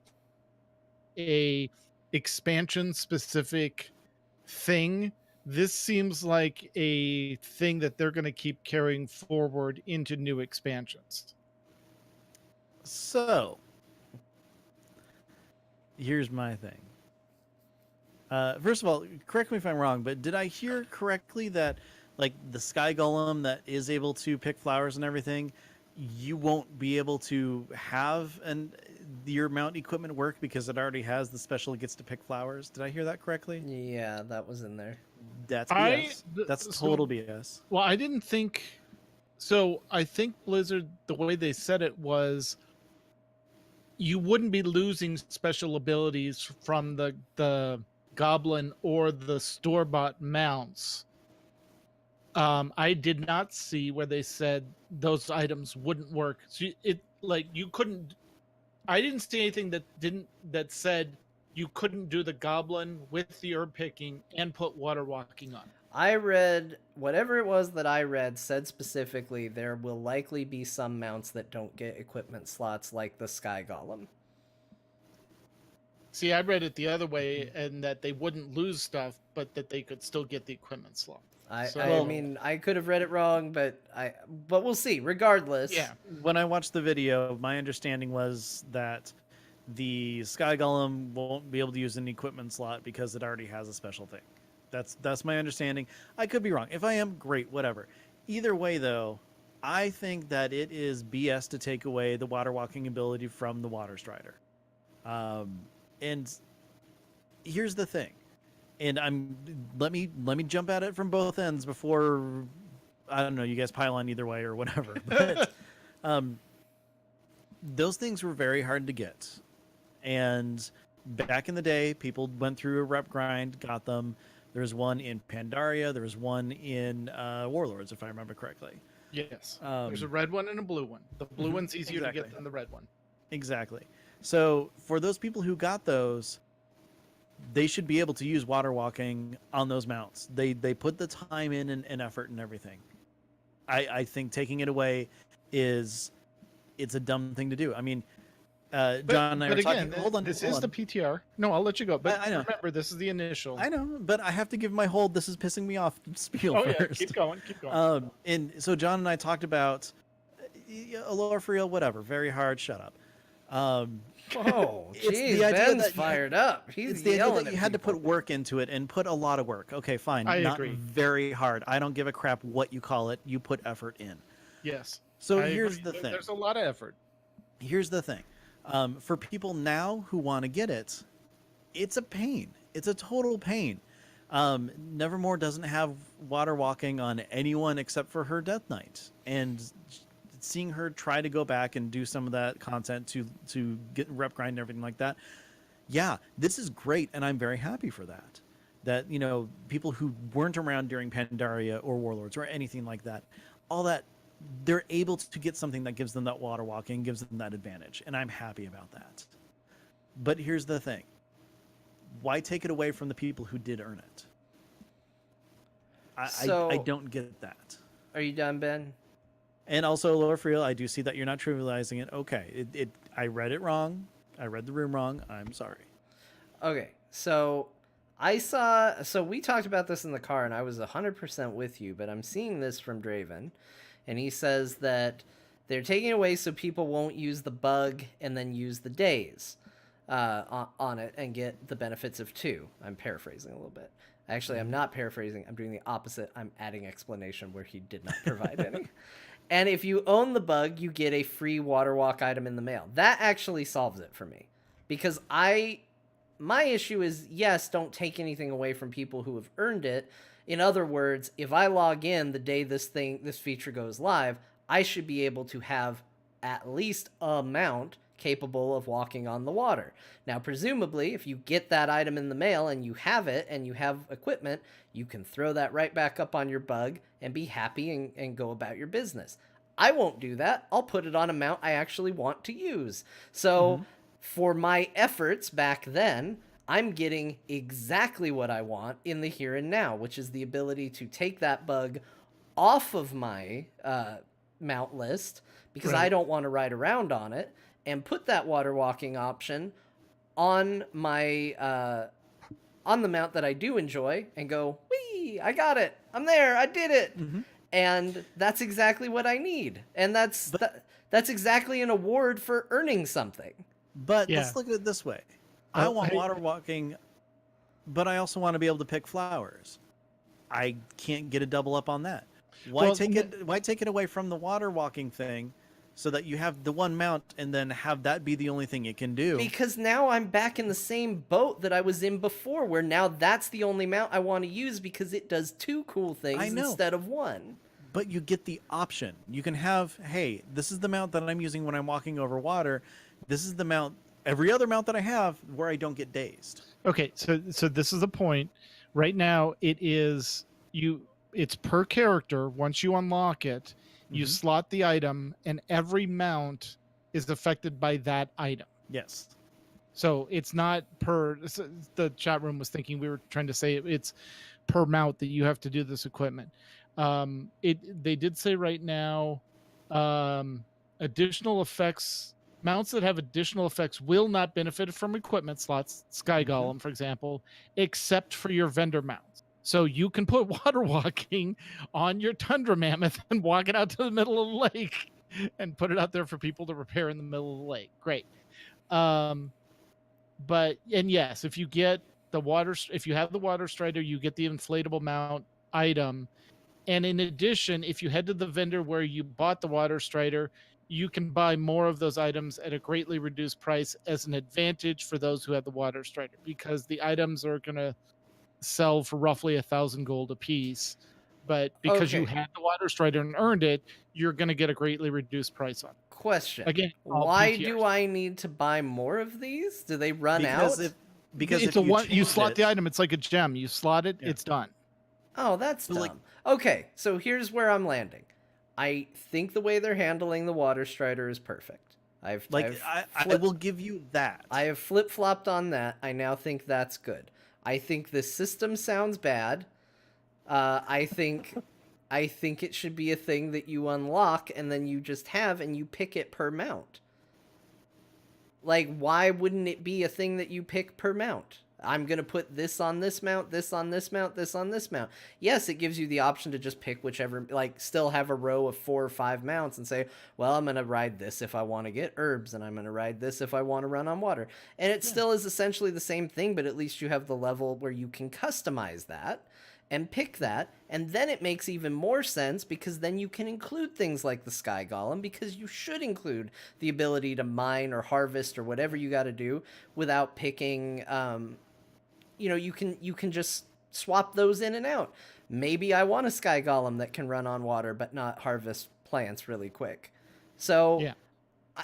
a expansion specific thing. This seems like a thing that they're going to keep carrying forward into new expansions. So, here's my thing. First of all, correct me if I'm wrong, but did I hear correctly that, like, the Sky Golem that is able to pick flowers and everything, you won't be able to have your mount equipment work because it already has the special it gets to pick flowers? Did I hear that correctly? Yeah, that was in there. That's I- BS. th- That's so- total BS. Well, I didn't think so. I think Blizzard, the way they said it was, you wouldn't be losing special abilities from the goblin or the store-bought mounts. I did not see where they said those items wouldn't work. So you couldn't. I didn't see anything that said you couldn't do the goblin with the herb picking and put water walking on. I read whatever it was that I read said specifically there will likely be some mounts that don't get equipment slots like the Sky Golem. See, I read it the other way, and that they wouldn't lose stuff, but that they could still get the equipment slot. I So- mean, I could have read it wrong, but we'll see. Regardless, Yeah. When I watched the video, my understanding was that the Sky Golem won't be able to use an equipment slot because it already has a special thing. That's my understanding. I could be wrong. If I am, great, whatever. Either way, though, I think that it is BS to take away the water walking ability from the Water Strider. And here's the thing, and let me jump at it from both ends before, I don't know, you guys pile on either way or whatever. But those things were very hard to get, and back in the day, people went through a rep grind, got them. There's one in Pandaria. There was one in Warlords, if I remember correctly. Yes. There's a red one and a blue one. The blue one's easier to get than the red one. Exactly. So for those people who got those, they should be able to use water walking on those mounts. They put the time in and effort and everything. I think taking it away it's a dumb thing to do. I mean, John and I were again, talking. Hold on. This is the PTR. No, I'll let you go. But I know. Remember, this is the initial. I know, but I have to give my whole "this is pissing me off" spiel first. Yeah, keep going. Keep going. And so John and I talked about a lower for real, whatever. Very hard. Shut up. Oh, It's geez, the idea Ben's that fired up. It's He's the idea yelling that you at had to people. put work into it and put a lot of work. Okay, fine. I Not agree. very hard. I don't give a crap what you call it. You put effort in. Yes. So I here's agree. the thing. There's a lot of effort. Here's the thing. For people now who want to get it, it's a pain. It's a total pain. Nevermore doesn't have water walking on anyone except for her Death Knight. And seeing her try to go back and do some of that content to get rep grind and everything like that, yeah, this is great, and I'm very happy for that. That, you know, people who weren't around during Pandaria or Warlords or anything like that, all that, they're able to get something that gives them that water walking, gives them that advantage, and I'm happy about that. But here's the thing. Why take it away from the people who did earn it? I don't get that. Are you done, Ben? And also, Lower Friel, I do see that you're not trivializing it. Okay, I read it wrong. I read the room wrong. I'm sorry. Okay, so we talked about this in the car, and I was 100% with you, but I'm seeing this from Draven, and he says that they're taking it away so people won't use the bug and then use the days on it and get the benefits of 2. I'm paraphrasing a little bit. Actually, I'm not paraphrasing. I'm doing the opposite. I'm adding explanation where he did not provide any. And if you own the bug, you get a free water walk item in the mail. That actually solves it for me. Because my issue is, yes, don't take anything away from people who have earned it. In other words, if I log in the day this feature goes live, I should be able to have at least a mount capable of walking on the water. Now, presumably, if you get that item in the mail and you have it and you have equipment, you can throw that right back up on your bug and be happy and go about your business. I won't do that. I'll put it on a mount I actually want to use. So for my efforts back then, I'm getting exactly what I want in the here and now, which is the ability to take that bug off of my mount list because I don't want to ride around on it, and put that water walking option on my on the mount that I do enjoy and go, whee, I got it. I'm there. I did it. And that's exactly what I need. And that's exactly an award for earning something. But let's look at it this way. I want water walking, but I also want to be able to pick flowers. I can't get a double up on that. Why take it away from the water walking thing so that you have the one mount and then have that be the only thing it can do? Because now I'm back in the same boat that I was in before, where now that's the only mount I want to use because it does 2 cool things instead of 1. But you get the option. You can have, hey, this is the mount that I'm using when I'm walking over water. This is the mount, every other mount that I have where I don't get dazed. Okay, so this is the point. Right now, it's per character. Once you unlock it, you slot the item, and every mount is affected by that item. Yes. So it's not per. The chat room was thinking we were trying to say it's per mount that you have to do this equipment. They did say right now, additional effects. Mounts that have additional effects will not benefit from equipment slots, Sky Golem, for example, except for your vendor mounts. So you can put water walking on your Tundra Mammoth and walk it out to the middle of the lake and put it out there for people to repair in the middle of the lake. Great. But yes, if you have the Water Strider, you get the inflatable mount item. And in addition, if you head to the vendor where you bought the water strider, you can buy more of those items at a greatly reduced price as an advantage for those who have the water strider, because the items are going to sell for roughly 1,000 gold a piece. But because you Okay. had the water strider and earned it, you're going to get a greatly reduced price on it. Question. Again, all Why PTRs. do I need to buy more of these? Do they run out? Because It's if a one. You change slot it- the item. It's like a gem. You slot it. Yeah. It's done. Oh, that's So, dumb. like- Okay, so here's where I'm landing. I think the way they're handling the water strider is perfect. I will give you that. I have flip-flopped on that. I now think that's good. I think this system sounds bad. I think it should be a thing that you unlock and then you just have and you pick it per mount. Like, why wouldn't it be a thing that you pick per mount? I'm going to put this on this mount, this on this mount, this on this mount. Yes, it gives you the option to just pick whichever, like, still have a row of 4 or 5 mounts and say, well, I'm going to ride this if I want to get herbs, and I'm going to ride this if I want to run on water. And it still is essentially the same thing, but at least you have the level where you can customize that and pick that, and then it makes even more sense because then you can include things like the Sky Golem, because you should include the ability to mine or harvest or whatever you got to do without picking, you can just swap those in and out. Maybe I want a Sky Golem that can run on water but not harvest plants really quick. So Yeah.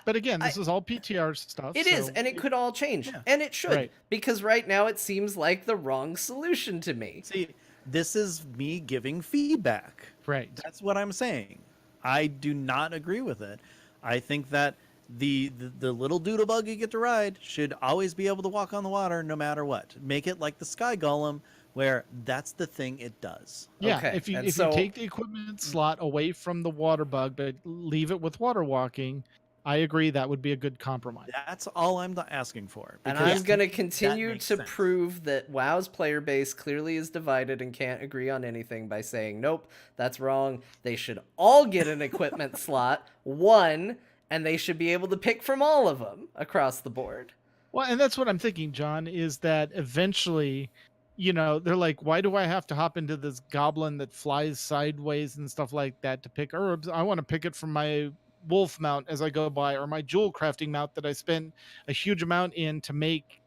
But again, this is all PTR stuff. it is, and it could all change, Yeah. and it should, Right. because right now it seems like the wrong solution to me. See, this is me giving feedback. Right. That's what I'm saying. I do not agree with it. I think that the little doodlebug you get to ride should always be able to walk on the water no matter what. Make it like the Sky Golem, where that's the thing it does. Yeah. Okay, If you and if so- you take the equipment slot away from the water bug, but leave it with water walking, I agree that would be a good compromise. That's all I'm asking for. And because I'm going to that continue makes to sense. prove that WoW's player base clearly is divided and can't agree on anything by saying, nope, that's wrong. They should all get an equipment slot, one, and they should be able to pick from all of them across the board. Well, and that's what I'm thinking, John, is that eventually, they're like, why do I have to hop into this goblin that flies sideways and stuff like that to pick herbs? I want to pick it from my wolf mount as I go by, or my jewel crafting mount that I spent a huge amount in to make,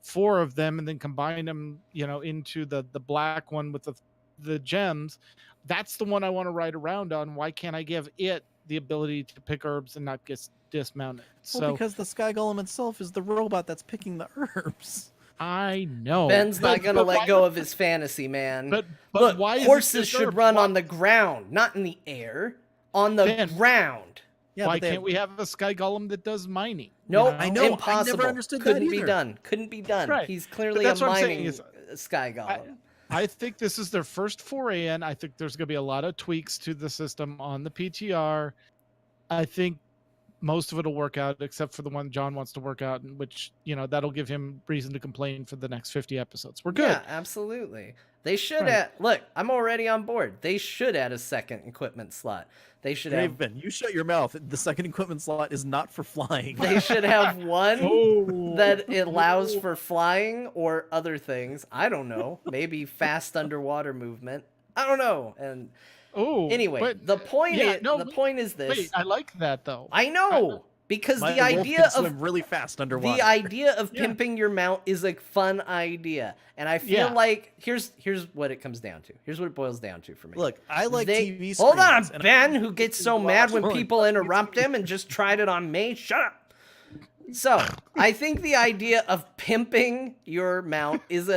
4 of them and then combine them, into the black one with the gems. That's the one I want to ride around on. Why can't I give it the ability to pick herbs and not get dismounted? Well, because the Sky Golem itself is the robot that's picking the herbs. I know Ben's not going to let why- go of his fantasy, man. But Look, why is it horses just should herbs? run Why- on the ground, not in the air. On the Ben, ground. Yeah, why but they- can't we have a Sky Golem that does mining? No, I know, I never impossible. understood that Couldn't be either. done. Couldn't be done. Right. He's But clearly a that's what I'm saying mining is, Sky Golem. I think this is their first foray in. I think there's going to be a lot of tweaks to the system on the PTR. I think most of it will work out, except for the one John wants to work out, which, that'll give him reason to complain for the next 50 episodes. We're good. Yeah, absolutely. They should Right. add. Look, I'm already on board. They should add a second equipment slot. They should have. Ben, you shut your mouth. The second equipment slot is not for flying. They should have one Oh. that it allows for flying or other things. I don't know. Maybe fast underwater movement. I don't know. And Oh, anyway, but- the point yeah, is, no, the point is this. Wait, I like that though. I know, because My the wolf idea can swim of really fast underwater. the idea of Yeah. pimping your mount is a fun idea, and I feel Yeah. like here's what it comes down to. Here's what it boils down to for me. Look, I like They- TV screens. Hold on, and Ben, who gets so watch mad when more people fucking interrupt him and just tried it on me. Shut up. So, I think the idea of pimping your mount is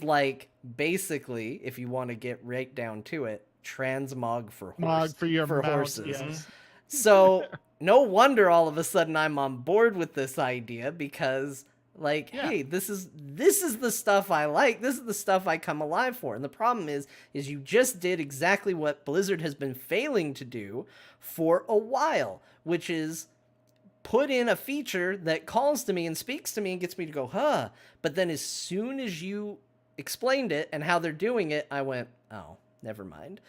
like basically, if you want to get right down to it, transmog for Mog for your mount, horses. yes. So, no wonder all of a sudden I'm on board with this idea, because like, Yeah. hey, this is the stuff I like. This is the stuff I come alive for. And the problem is you just did exactly what Blizzard has been failing to do for a while, which is put in a feature that calls to me and speaks to me and gets me to go, huh. But then as soon as you explained it and how they're doing it, I went, oh, never mind.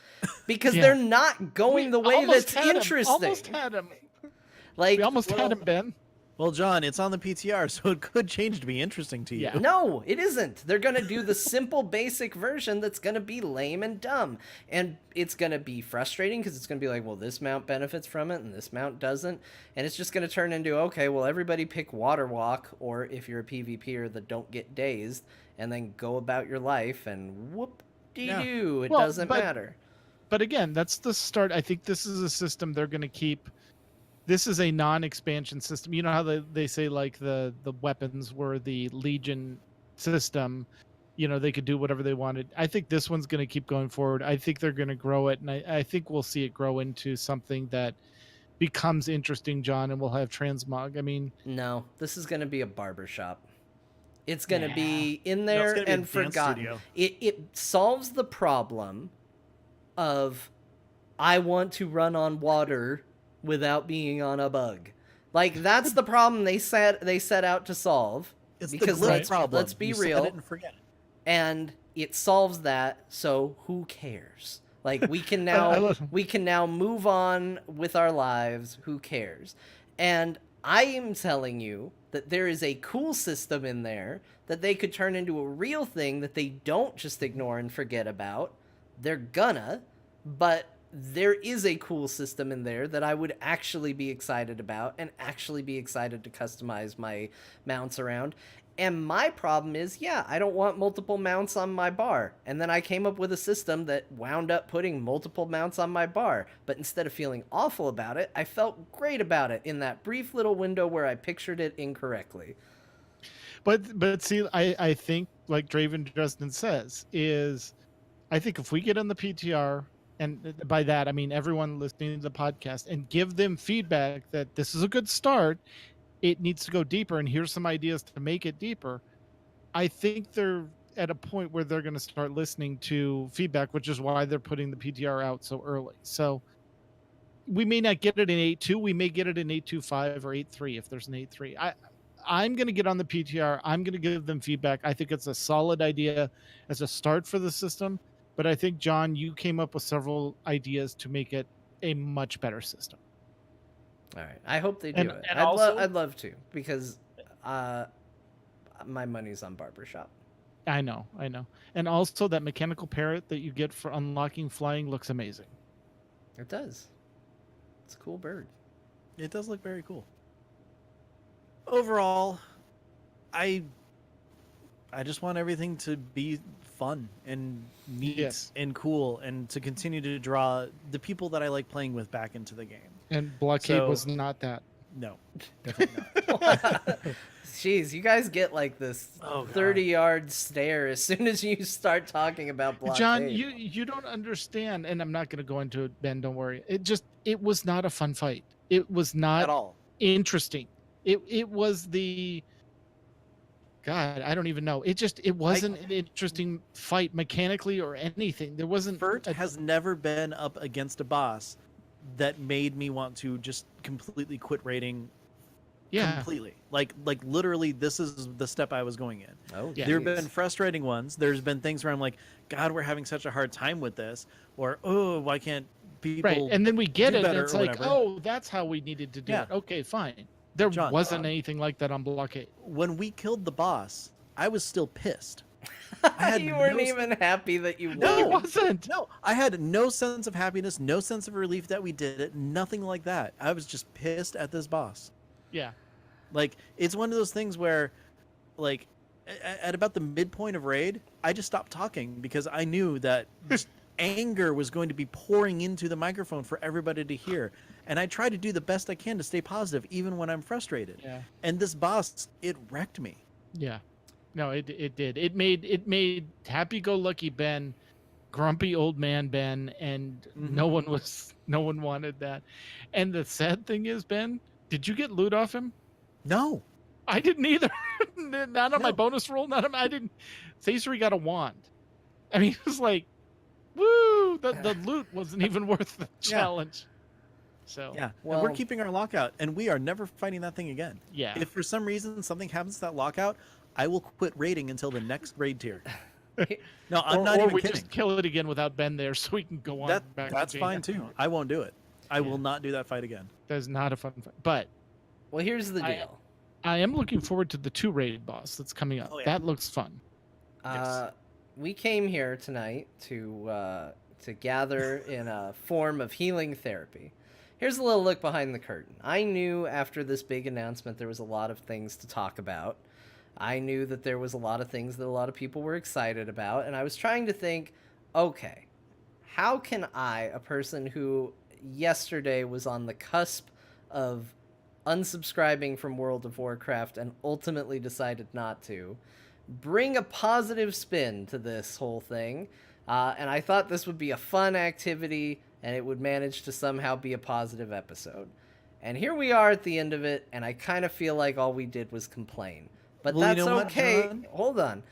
Because Yeah. they're not going the way Almost that's had him. interesting. Almost had him. Like, We almost well, had him, Ben. Well, John, it's on the PTR, so it could change to be interesting to you. Yeah. No, it isn't. They're going to do the simple, basic version that's going to be lame and dumb. And it's going to be frustrating because it's going to be like, well, this mount benefits from it and this mount doesn't. And it's just going to turn into, okay, well, everybody pick Water Walk, or if you're a PvPer, that don't get dazed, and then go about your life, and whoop-de-doo, it doesn't matter. But again, that's the start. I think this is a system they're going to keep. This is a non-expansion system. You know how they say like the weapons were the Legion system. You know, they could do whatever they wanted. I think this one's going to keep going forward. I think they're going to grow it, and I think we'll see it grow into something that becomes interesting, John, and we'll have transmog. I mean, no, this is going to be a barbershop. It's going to be in there and forgotten. It solves the problem of I want to run on water without being on a bug. Like, that's the problem they set out to solve. It's because the let's be real. Set it and forget it. And it solves that, so who cares? Like, we can now move on with our lives. Who cares? And I am telling you that there is a cool system in there that they could turn into a real thing that they don't just ignore and forget about. They're gonna, but there is a cool system in there that I would actually be excited about and actually be excited to customize my mounts around. And my problem is, I don't want multiple mounts on my bar. And then I came up with a system that wound up putting multiple mounts on my bar. But instead of feeling awful about it, I felt great about it in that brief little window where I pictured it incorrectly. But see, I think, like Draven Justin says, is I think if we get on the PTR, and by that I mean everyone listening to the podcast, and give them feedback that this is a good start, it needs to go deeper, and here's some ideas to make it deeper. I think they're at a point where they're going to start listening to feedback, which is why they're putting the PTR out so early. So we may not get it in 8.2, we may get it in 8.2.5 or 8.3 if there's an 8.3. I'm going to get on the PTR. I'm going to give them feedback. I think it's a solid idea as a start for the system. But I think, John, you came up with several ideas to make it a much better system. All right. I hope they do it. And I'd love to, because my money's on barbershop. I know. And also that mechanical parrot that you get for unlocking flying looks amazing. It does. It's a cool bird. It does look very cool. Overall, I just want everything to be fun and neat and cool, and to continue to draw the people that I like playing with back into the game. And Blockade was not that. No, definitely not. Jeez, you guys get like this 30-yard stare as soon as you start talking about Blockade. John, you don't understand, and I'm not going to go into it, Ben, don't worry. It was not a fun fight. It was not at all interesting. It was the... God, I don't even know. It wasn't an interesting fight mechanically or anything. There wasn't... Fert has never been up against a boss that made me want to just completely quit raiding. Completely. Like literally, this is the step I was going in. Oh, yeah. There have been frustrating ones. There's been things where I'm like, God, we're having such a hard time with this. Or, oh, why can't people... Right, and then we get it, and it's like, whatever. oh, that's how we needed to do it. Okay, fine. There wasn't anything like that on Blockade. When we killed the boss, I was still pissed. You weren't even happy that you won. No, it wasn't. No, I had no sense of happiness, no sense of relief that we did it, nothing like that. I was just pissed at this boss. Yeah. Like, it's one of those things where, like, at about the midpoint of raid, I just stopped talking because I knew that anger was going to be pouring into the microphone for everybody to hear. And I try to do the best I can to stay positive, even when I'm frustrated. Yeah. And this boss, it wrecked me. Yeah. No, it did. It made happy-go-lucky Ben, grumpy old man Ben, and no one wanted that. And the sad thing is, Ben, did you get loot off him? No. I didn't either. Not on my bonus roll. I didn't. Thasery got a wand. I mean, it was like, woo! The loot wasn't even worth the challenge. So yeah, well, we're keeping our lockout, and we are never fighting that thing again. Yeah. If for some reason something happens to that lockout, I will quit raiding until the next raid tier. No, I'm not even we kidding. Just kill it again without Ben there, so we can go on. That's fine too. I won't do it. I will not do that fight again. That's not a fun fight. But well, here's the deal. I am looking forward to the 2 raid boss that's coming up. Oh, yeah. That looks fun. Uh, we came here tonight to gather in a form of healing therapy. Here's a little look behind the curtain. I knew after this big announcement there was a lot of things to talk about. I knew that there was a lot of things that a lot of people were excited about, and I was trying to think, okay, how can I, a person who yesterday was on the cusp of unsubscribing from World of Warcraft and ultimately decided not to, bring a positive spin to this whole thing? And I thought this would be a fun activity and it would manage to somehow be a positive episode. And here we are at the end of it, and I kind of feel like all we did was complain. But Well, you that's know what, okay. John? Hold on.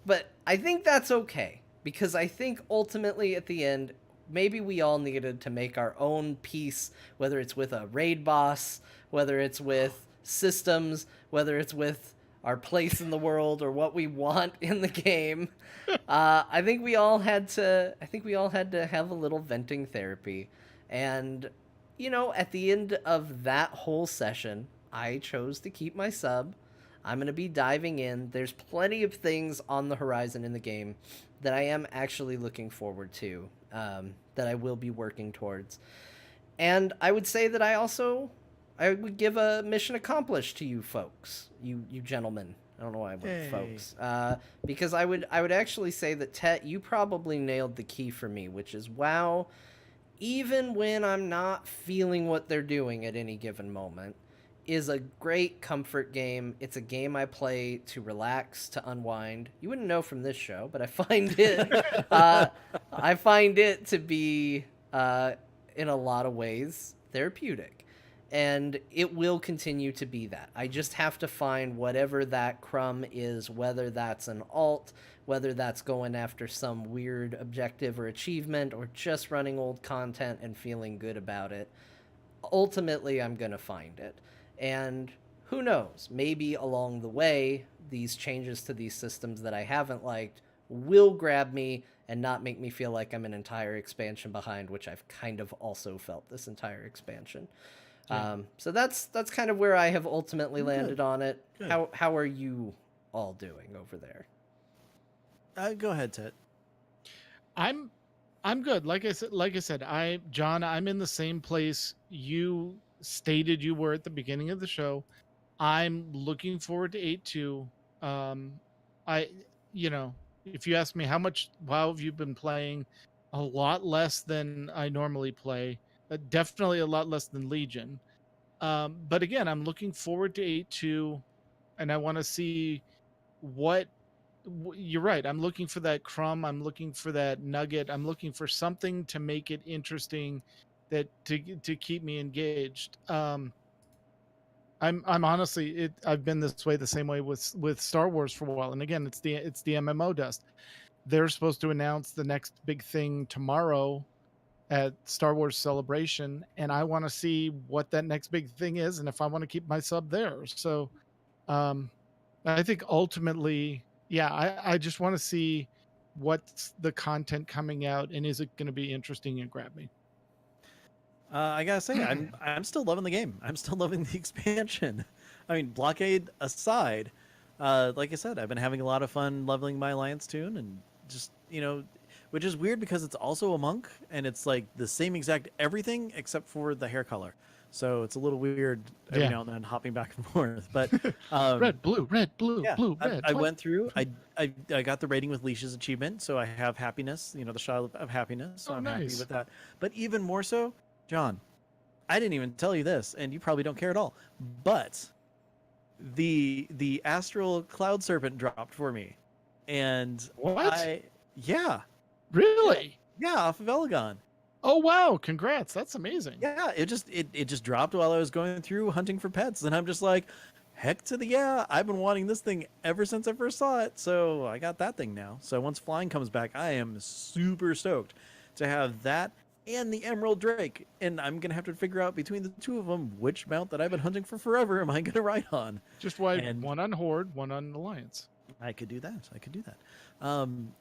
But I think that's okay, because I think ultimately at the end, maybe we all needed to make our own peace, whether it's with a raid boss, whether it's with systems, whether it's with our place in the world or what we want in the game. I think we all had to. I think we all had to have a little venting therapy, and at the end of that whole session, I chose to keep my sub. I'm gonna be diving in. There's plenty of things on the horizon in the game that I am actually looking forward to. That I will be working towards, and I would say that I would give a mission accomplished to you folks, you gentlemen. I don't know why I went Yay. folks, because I would actually say that Tet, you probably nailed the key for me, which is WoW. Even when I'm not feeling what they're doing at any given moment, is a great comfort game. It's a game I play to relax, to unwind. You wouldn't know from this show, but I find it to be in a lot of ways therapeutic. And it will continue to be that. I just have to find whatever that crumb is, whether that's an alt, whether that's going after some weird objective or achievement, or just running old content and feeling good about it. Ultimately, I'm going to find it. And who knows, maybe along the way, these changes to these systems that I haven't liked will grab me and not make me feel like I'm an entire expansion behind, which I've kind of also felt this entire expansion. Yeah. So that's kind of where I have ultimately landed Good. on it. Good. How are you all doing over there? Go ahead, Ted. I'm good. Like I said, John, I'm in the same place you stated you were at the beginning of the show. I'm looking forward to 8.2. I if you ask me how much WoW have you been playing, a lot less than I normally play. Definitely a lot less than Legion. But again, I'm looking forward to 8.2, and I want to see what. You're right. I'm looking for that crumb. I'm looking for that nugget. I'm looking for something to make it interesting, that to keep me engaged. I'm honestly I've been this way, the same way with Star Wars for a while. And again, it's the MMO dust. They're supposed to announce the next big thing tomorrow at Star Wars Celebration, and I want to see what that next big thing is, and if I want to keep my sub there. So I think ultimately, yeah, I just want to see what's the content coming out, and is it going to be interesting and grab me. I gotta say, I'm still loving the game. I'm still loving the expansion. I mean, blockade aside, like I said, I've been having a lot of fun leveling my alliance tune, and just which is weird because it's also a monk, and it's like the same exact everything except for the hair color. So it's a little weird every Yeah. now and then hopping back and forth. But Red, blue, yeah, blue, red. I went through. I got the rating with Leash's achievement, so I have happiness. The shot of happiness. So Oh, I'm happy nice. with that. But even more so, John, I didn't even tell you this, and you probably don't care at all. But the astral cloud serpent dropped for me, and What? yeah, Really? yeah, off of Elegon. Oh wow! Congrats. That's amazing. Yeah, it just dropped while I was going through hunting for pets, and I'm just like, heck to the yeah! I've been wanting this thing ever since I first saw it, so I got that thing now. So once flying comes back, I am super stoked to have that and the Emerald Drake, and I'm gonna have to figure out between the two of them which mount that I've been hunting for forever am I gonna ride on. Just why And- one on Horde, one on Alliance. I could do that.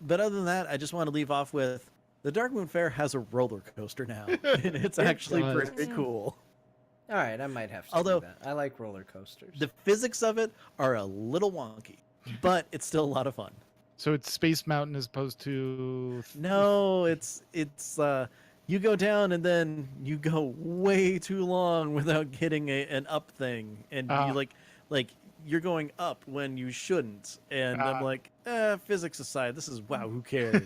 But other than that, I just want to leave off with the Dark Moon Fair has a roller coaster now, and it's actually does. pretty cool. All right, I might have to Although do that. I like roller coasters. the physics of it are a little wonky, but it's still a lot of fun. So it's Space Mountain as opposed to. No, it's you go down and then you go way too long without getting an up thing, and you like you're going up when you shouldn't, and I'm like, physics aside, this is wow, who cares?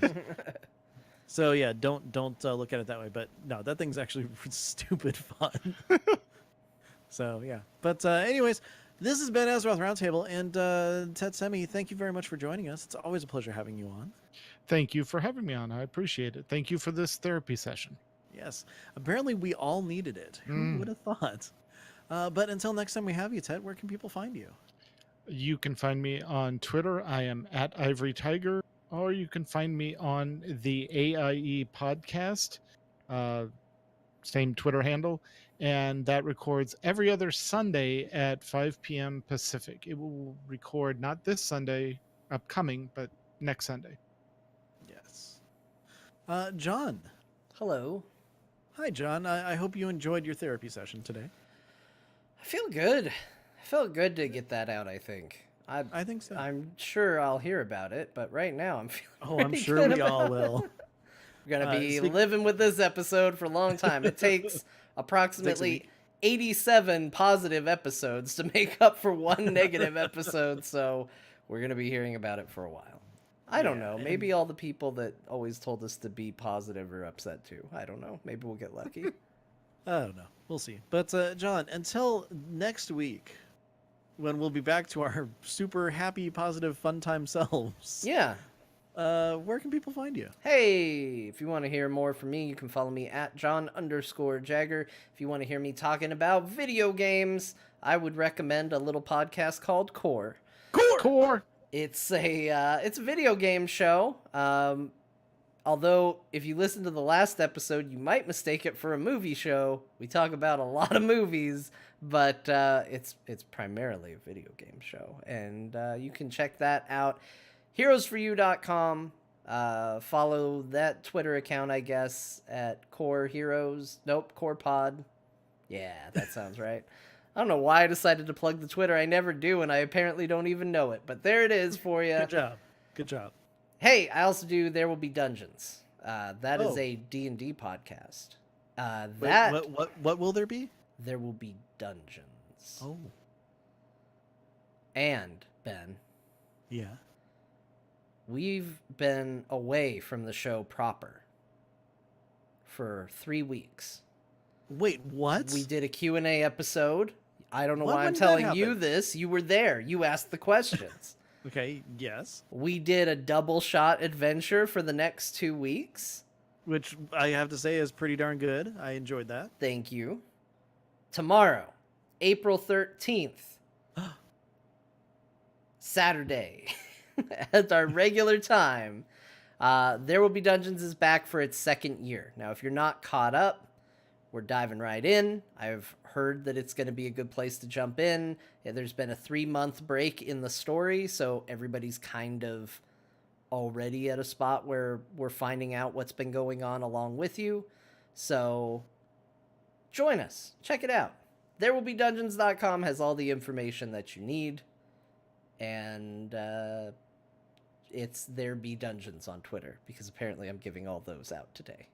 So yeah, don't look at it that way. But no, that thing's actually stupid fun. So yeah, but anyways, this has been Azeroth Roundtable, and Tetsemi, thank you very much for joining us. It's always a pleasure having you on. Thank you for having me on. I appreciate it. Thank you for this therapy session. Yes, apparently we all needed it. Who would have thought? But until next time we have you, Ted, where can people find you? You can find me on Twitter. I am at Ivory Tiger, or you can find me on the AIE podcast, same Twitter handle, and that records every other Sunday at 5 p.m. Pacific. It will record not this Sunday upcoming, but next Sunday. Yes. John. Hello. Hi, John. I hope you enjoyed your therapy session today. I feel good. I felt good to get that out, I think. I think so. I'm sure I'll hear about it, but right now I'm feeling I'm pretty sure good we all about will. it. We're going to be speak- living with this episode for a long time. It takes approximately 87 positive episodes to make up for one negative episode, so we're going to be hearing about it for a while. I don't know. Maybe all the people that always told us to be positive are upset too. I don't know. Maybe we'll get lucky. I don't know. We'll see. But John, until next week, when we'll be back to our super happy, positive, fun time selves. Yeah. Where can people find you? Hey, if you want to hear more from me, you can follow me at John_Jagger. If you want to hear me talking about video games, I would recommend a little podcast called Core. Core. It's a video game show. Although if you listen to the last episode, you might mistake it for a movie show. We talk about a lot of movies, but it's primarily a video game show, and you can check that out. Heroesforyou.com. Follow that Twitter account, I guess, at Core Heroes. Nope, Core Pod. Yeah, that sounds right. I don't know why I decided to plug the Twitter. I never do, and I apparently don't even know it. But there it is for you. Good job. Good job. Hey, I also do There Will Be Dungeons. That is Oh. a D&D podcast. Wait, what will there be? There Will Be Dungeons. Oh. And, Ben, Yeah. we've been away from the show proper for 3 weeks. Wait, what? We did a Q&A episode. I don't know When why I'm did that telling you happen? this. You were there. You asked the questions. Okay, yes. We did a double shot adventure for the next 2 weeks. Which I have to say is pretty darn good. I enjoyed that. Thank you. Tomorrow, April 13th, Saturday, at our regular time, There Will Be Dungeons is back for its second year. Now, if you're not caught up, we're diving right in. I've heard that it's going to be a good place to jump in. Yeah, there's been a 3-month break in the story, so everybody's kind of already at a spot where we're finding out what's been going on along with you. So join us. Check it out. ThereWillBeDungeons.com has all the information that you need. And it's There Be Dungeons on Twitter, because apparently I'm giving all those out today.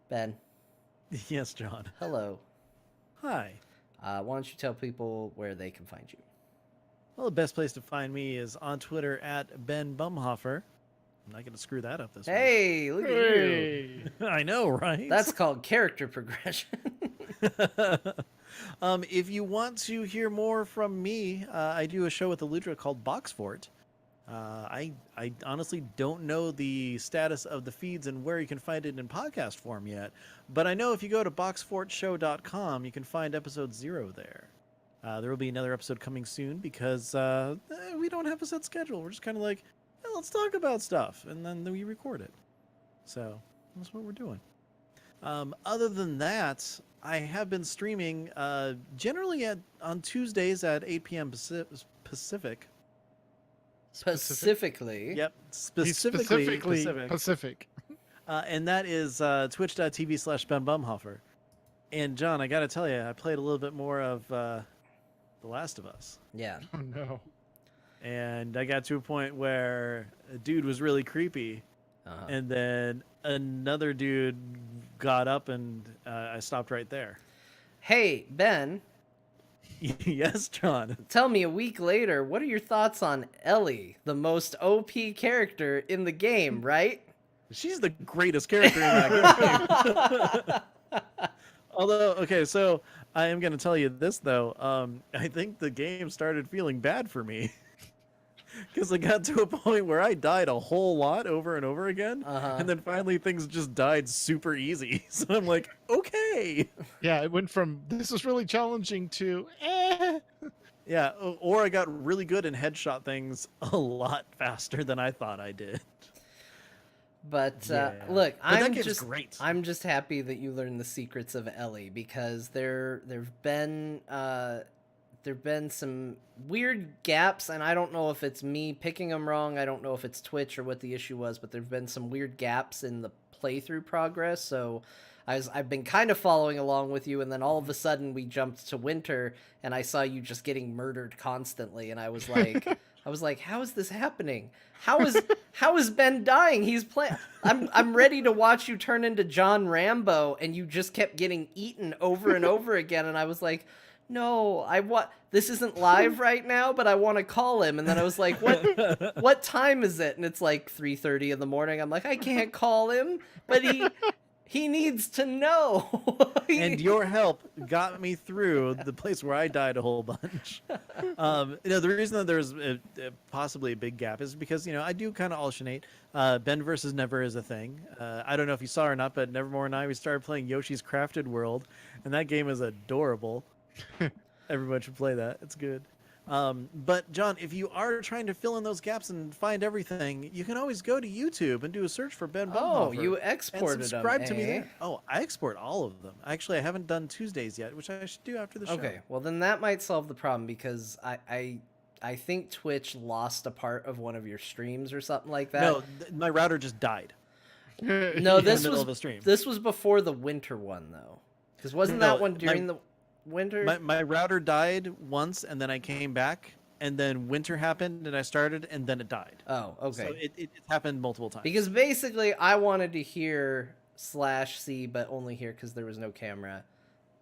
Ben, Yes, John. hello. Hi. Why don't you tell people where they can find you? Well, the best place to find me is on Twitter at Ben Bumhofer. I'm not going to screw that up this Hey, look at you. Hey. week. I know, right? That's called character progression. If you want to hear more from me, I do a show with Eludra called Box Fort. I honestly don't know the status of the feeds and where you can find it in podcast form yet, but I know if you go to boxfortshow.com, you can find episode 0 there. There will be another episode coming soon because we don't have a set schedule. We're just kind of like, hey, let's talk about stuff, and then we record it. So that's what we're doing. Other than that, I have been streaming generally on Tuesdays at 8 p.m. Pacific. Specifically. Yep, He's specifically specifically Pacific. Pacific. And that is twitch.tv/Ben Bumhofer. And John, I got to tell you, I played a little bit more of The Last of Us. Yeah. Oh no. And I got to a point where a dude was really creepy. Uh-huh. And then another dude got up and I stopped right there. Hey, Ben, Yes, John. tell me a week later, what are your thoughts on Ellie, the most OP character in the game, right? She's the greatest character in that game. Although, okay, so I am going to tell you this, though. I think the game started feeling bad for me. Because I got to a point where I died a whole lot over and over again. Uh-huh. And then finally things just died super easy. So I'm like, okay. Yeah, it went from this is really challenging to Yeah, or I got really good and headshot things a lot faster than I thought I did. But Yeah. look, But that game's great. I'm just happy that you learned the secrets of Ellie, because there've been some weird gaps, and I don't know if it's me picking them wrong. I don't know if it's Twitch or what the issue was, but there've been some weird gaps in the playthrough progress. So I've been kind of following along with you, and then all of a sudden we jumped to winter, and I saw you just getting murdered constantly, and I was like, how is this happening? How is Ben dying? He's playing. I'm ready to watch you turn into John Rambo, and you just kept getting eaten over and over again, and I was like, no, this isn't live right now, but I want to call him. And then I was like, what time is it? And it's like 3:30 in the morning. I'm like, I can't call him, but he needs to know. And your help got me through the place where I died a whole bunch. The reason that there's possibly a big gap is because, I do kind of alternate. Ben versus Never is a thing. I don't know if you saw or not, but Nevermore and I, we started playing Yoshi's Crafted World, and that game is adorable. Everyone should play that. It's good. But John, if you are trying to fill in those gaps and find everything, you can always go to YouTube and do a search for Ben Bumhofer. Oh, you exported and subscribe them, to me eh? there. Oh, I export all of them. Actually, I haven't done Tuesdays yet, which I should do after the show. Okay, well then that might solve the problem, because I think Twitch lost a part of one of your streams or something like that. No, my router just died. No, in the this middle was of a stream. this was before the winter one though, because wasn't No, that one during the winter? My router died once, and then I came back, and then winter happened, and I started, and then it died. Oh, okay. So it happened multiple times. Because basically, I wanted to hear /see, but only hear because there was no camera,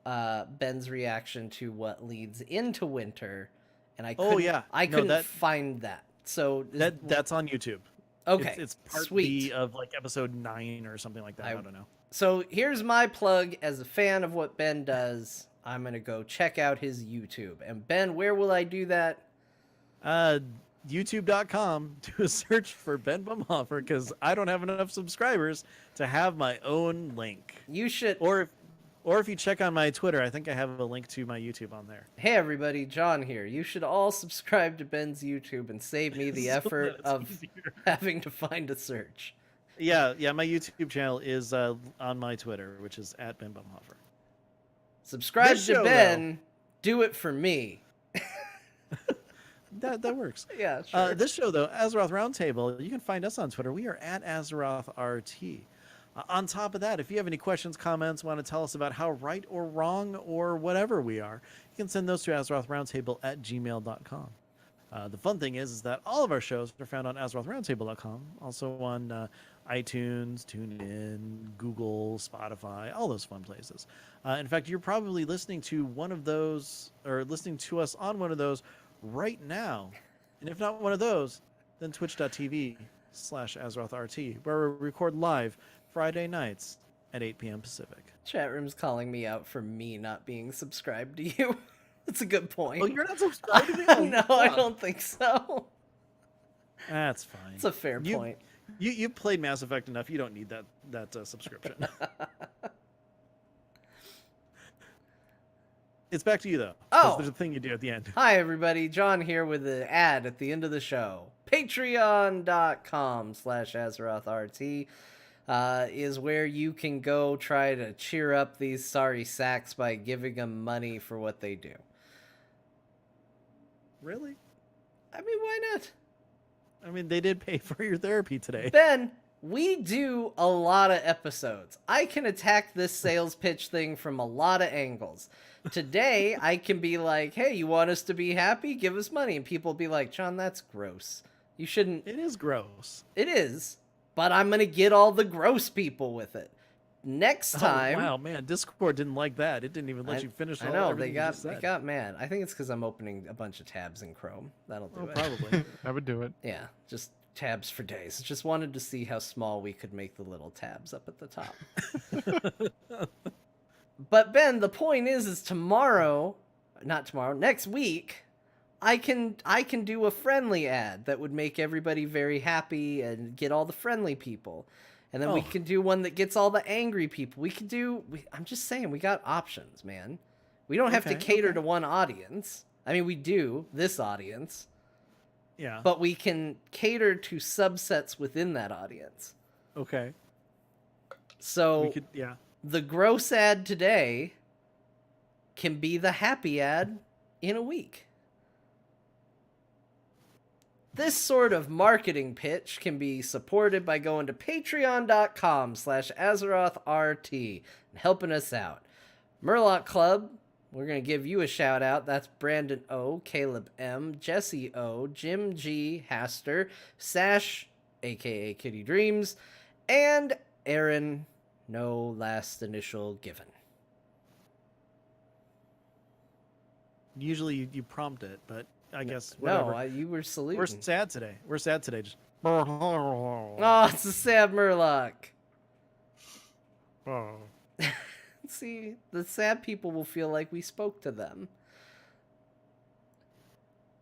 Ben's reaction to what leads into winter, and I couldn't find that. So that's on YouTube. Okay, it's part sweet. B of like episode 9 or something like that. I don't know. So here's my plug as a fan of what Ben does. I'm gonna go check out his YouTube. And Ben, where will I do that? YouTube.com. Do a search for Ben Bumhofer, because I don't have enough subscribers to have my own link. You should. Or if you check on my Twitter, I think I have a link to my YouTube on there. Hey everybody, John here. You should all subscribe to Ben's YouTube and save me the effort of having to find a search. Yeah, my YouTube channel is on my Twitter, which is @BenBumhofer. Subscribe This to show, Ben. Do it for me. That works. Yeah, sure. This show, though, Azeroth Roundtable, you can find us on Twitter. We are @AzerothRT. On top of that, if you have any questions, comments, want to tell us about how right or wrong or whatever we are, you can send those to AzerothRoundtable@gmail.com. The fun thing is that all of our shows are found on AzerothRoundtable.com, also on iTunes, TuneIn, Google, Spotify, all those fun places. In fact, you're probably listening to one of those, or listening to us on one of those right now. And if not one of those, then twitch.tv/AzerothRT, where we record live Friday nights at 8 p.m. Pacific. Chat room's calling me out for me not being subscribed to you. That's a good point. Oh, you're not subscribed to me? Oh, no, I don't think so. That's fine. It's a fair point. You played Mass Effect enough. You don't need that subscription. It's back to you, though. Oh. There's a thing you do at the end. Hi, everybody. John here with the ad at the end of the show. Patreon.com/AzerothRT is where you can go try to cheer up these sorry sacks by giving them money for what they do. Really? I mean, why not? I mean, they did pay for your therapy today. Ben, we do a lot of episodes. I can attack this sales pitch thing from a lot of angles. Today, I can be like, hey, you want us to be happy? Give us money. And people be like, John, that's gross. You shouldn't. It is gross. It is. But I'm going to get all the gross people with it. Next time. Oh, wow, man. Discord didn't like that. It didn't even let you finish I know, they got mad. I think it's because I'm opening a bunch of tabs in Chrome. That'll do it. Probably. I would do it. Yeah, just tabs for days. Just wanted to see how small we could make the little tabs up at the top. But Ben, the point is next week, I can do a friendly ad that would make everybody very happy and get all the friendly people. And then we can do one that gets all the angry people. I'm just saying, we got options, man. We don't have to cater to one audience. I mean, we do, this audience. Yeah. But we can cater to subsets within that audience. Okay. So yeah. The gross ad today can be the happy ad in a week. This sort of marketing pitch can be supported by going to patreon.com/AzerothRT and helping us out. Murloc Club, we're going to give you a shout out. That's Brandon O, Caleb M, Jesse O, Jim G, Haster, Sash, aka Kitty Dreams, and Aaron, no last initial given. Usually you prompt it, but I guess whatever. No, you were saluting. We're sad today. Just. Oh, it's a sad Murloc. Oh. See, the sad people will feel like we spoke to them.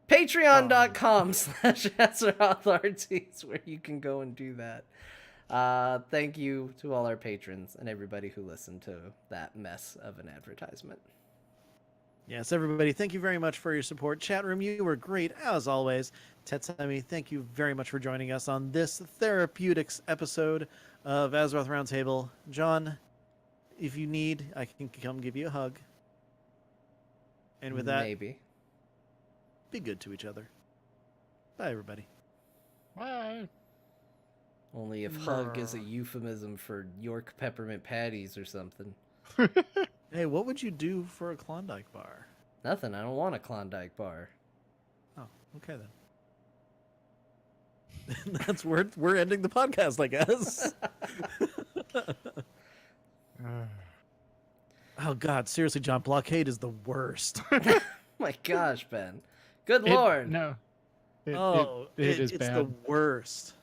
Patreon.com/AzerothRT is where you can go and do that. Thank you to all our patrons and everybody who listened to that mess of an advertisement. Yes, everybody, thank you very much for your support. Chat room, you were great as always. Tetsemi, thank you very much for joining us on this therapeutics episode of Azeroth Roundtable. John, if you need, I can come give you a hug. And with that, maybe. Be good to each other. Bye, everybody. Bye. Only if hug is a euphemism for York peppermint patties or something. Hey, what would you do for a Klondike bar? Nothing. I don't want a Klondike bar. Oh, okay then. That's we're ending the podcast, I guess. Oh God, seriously, John, blockade is the worst. My gosh, Ben. Good Lord. No. It is it's bad. the worst.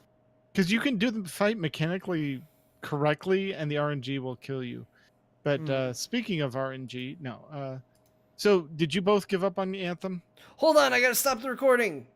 Because you can do the fight mechanically correctly, and the RNG will kill you. But speaking of RNG, no. So did you both give up on Anthem? Hold on, I gotta stop the recording.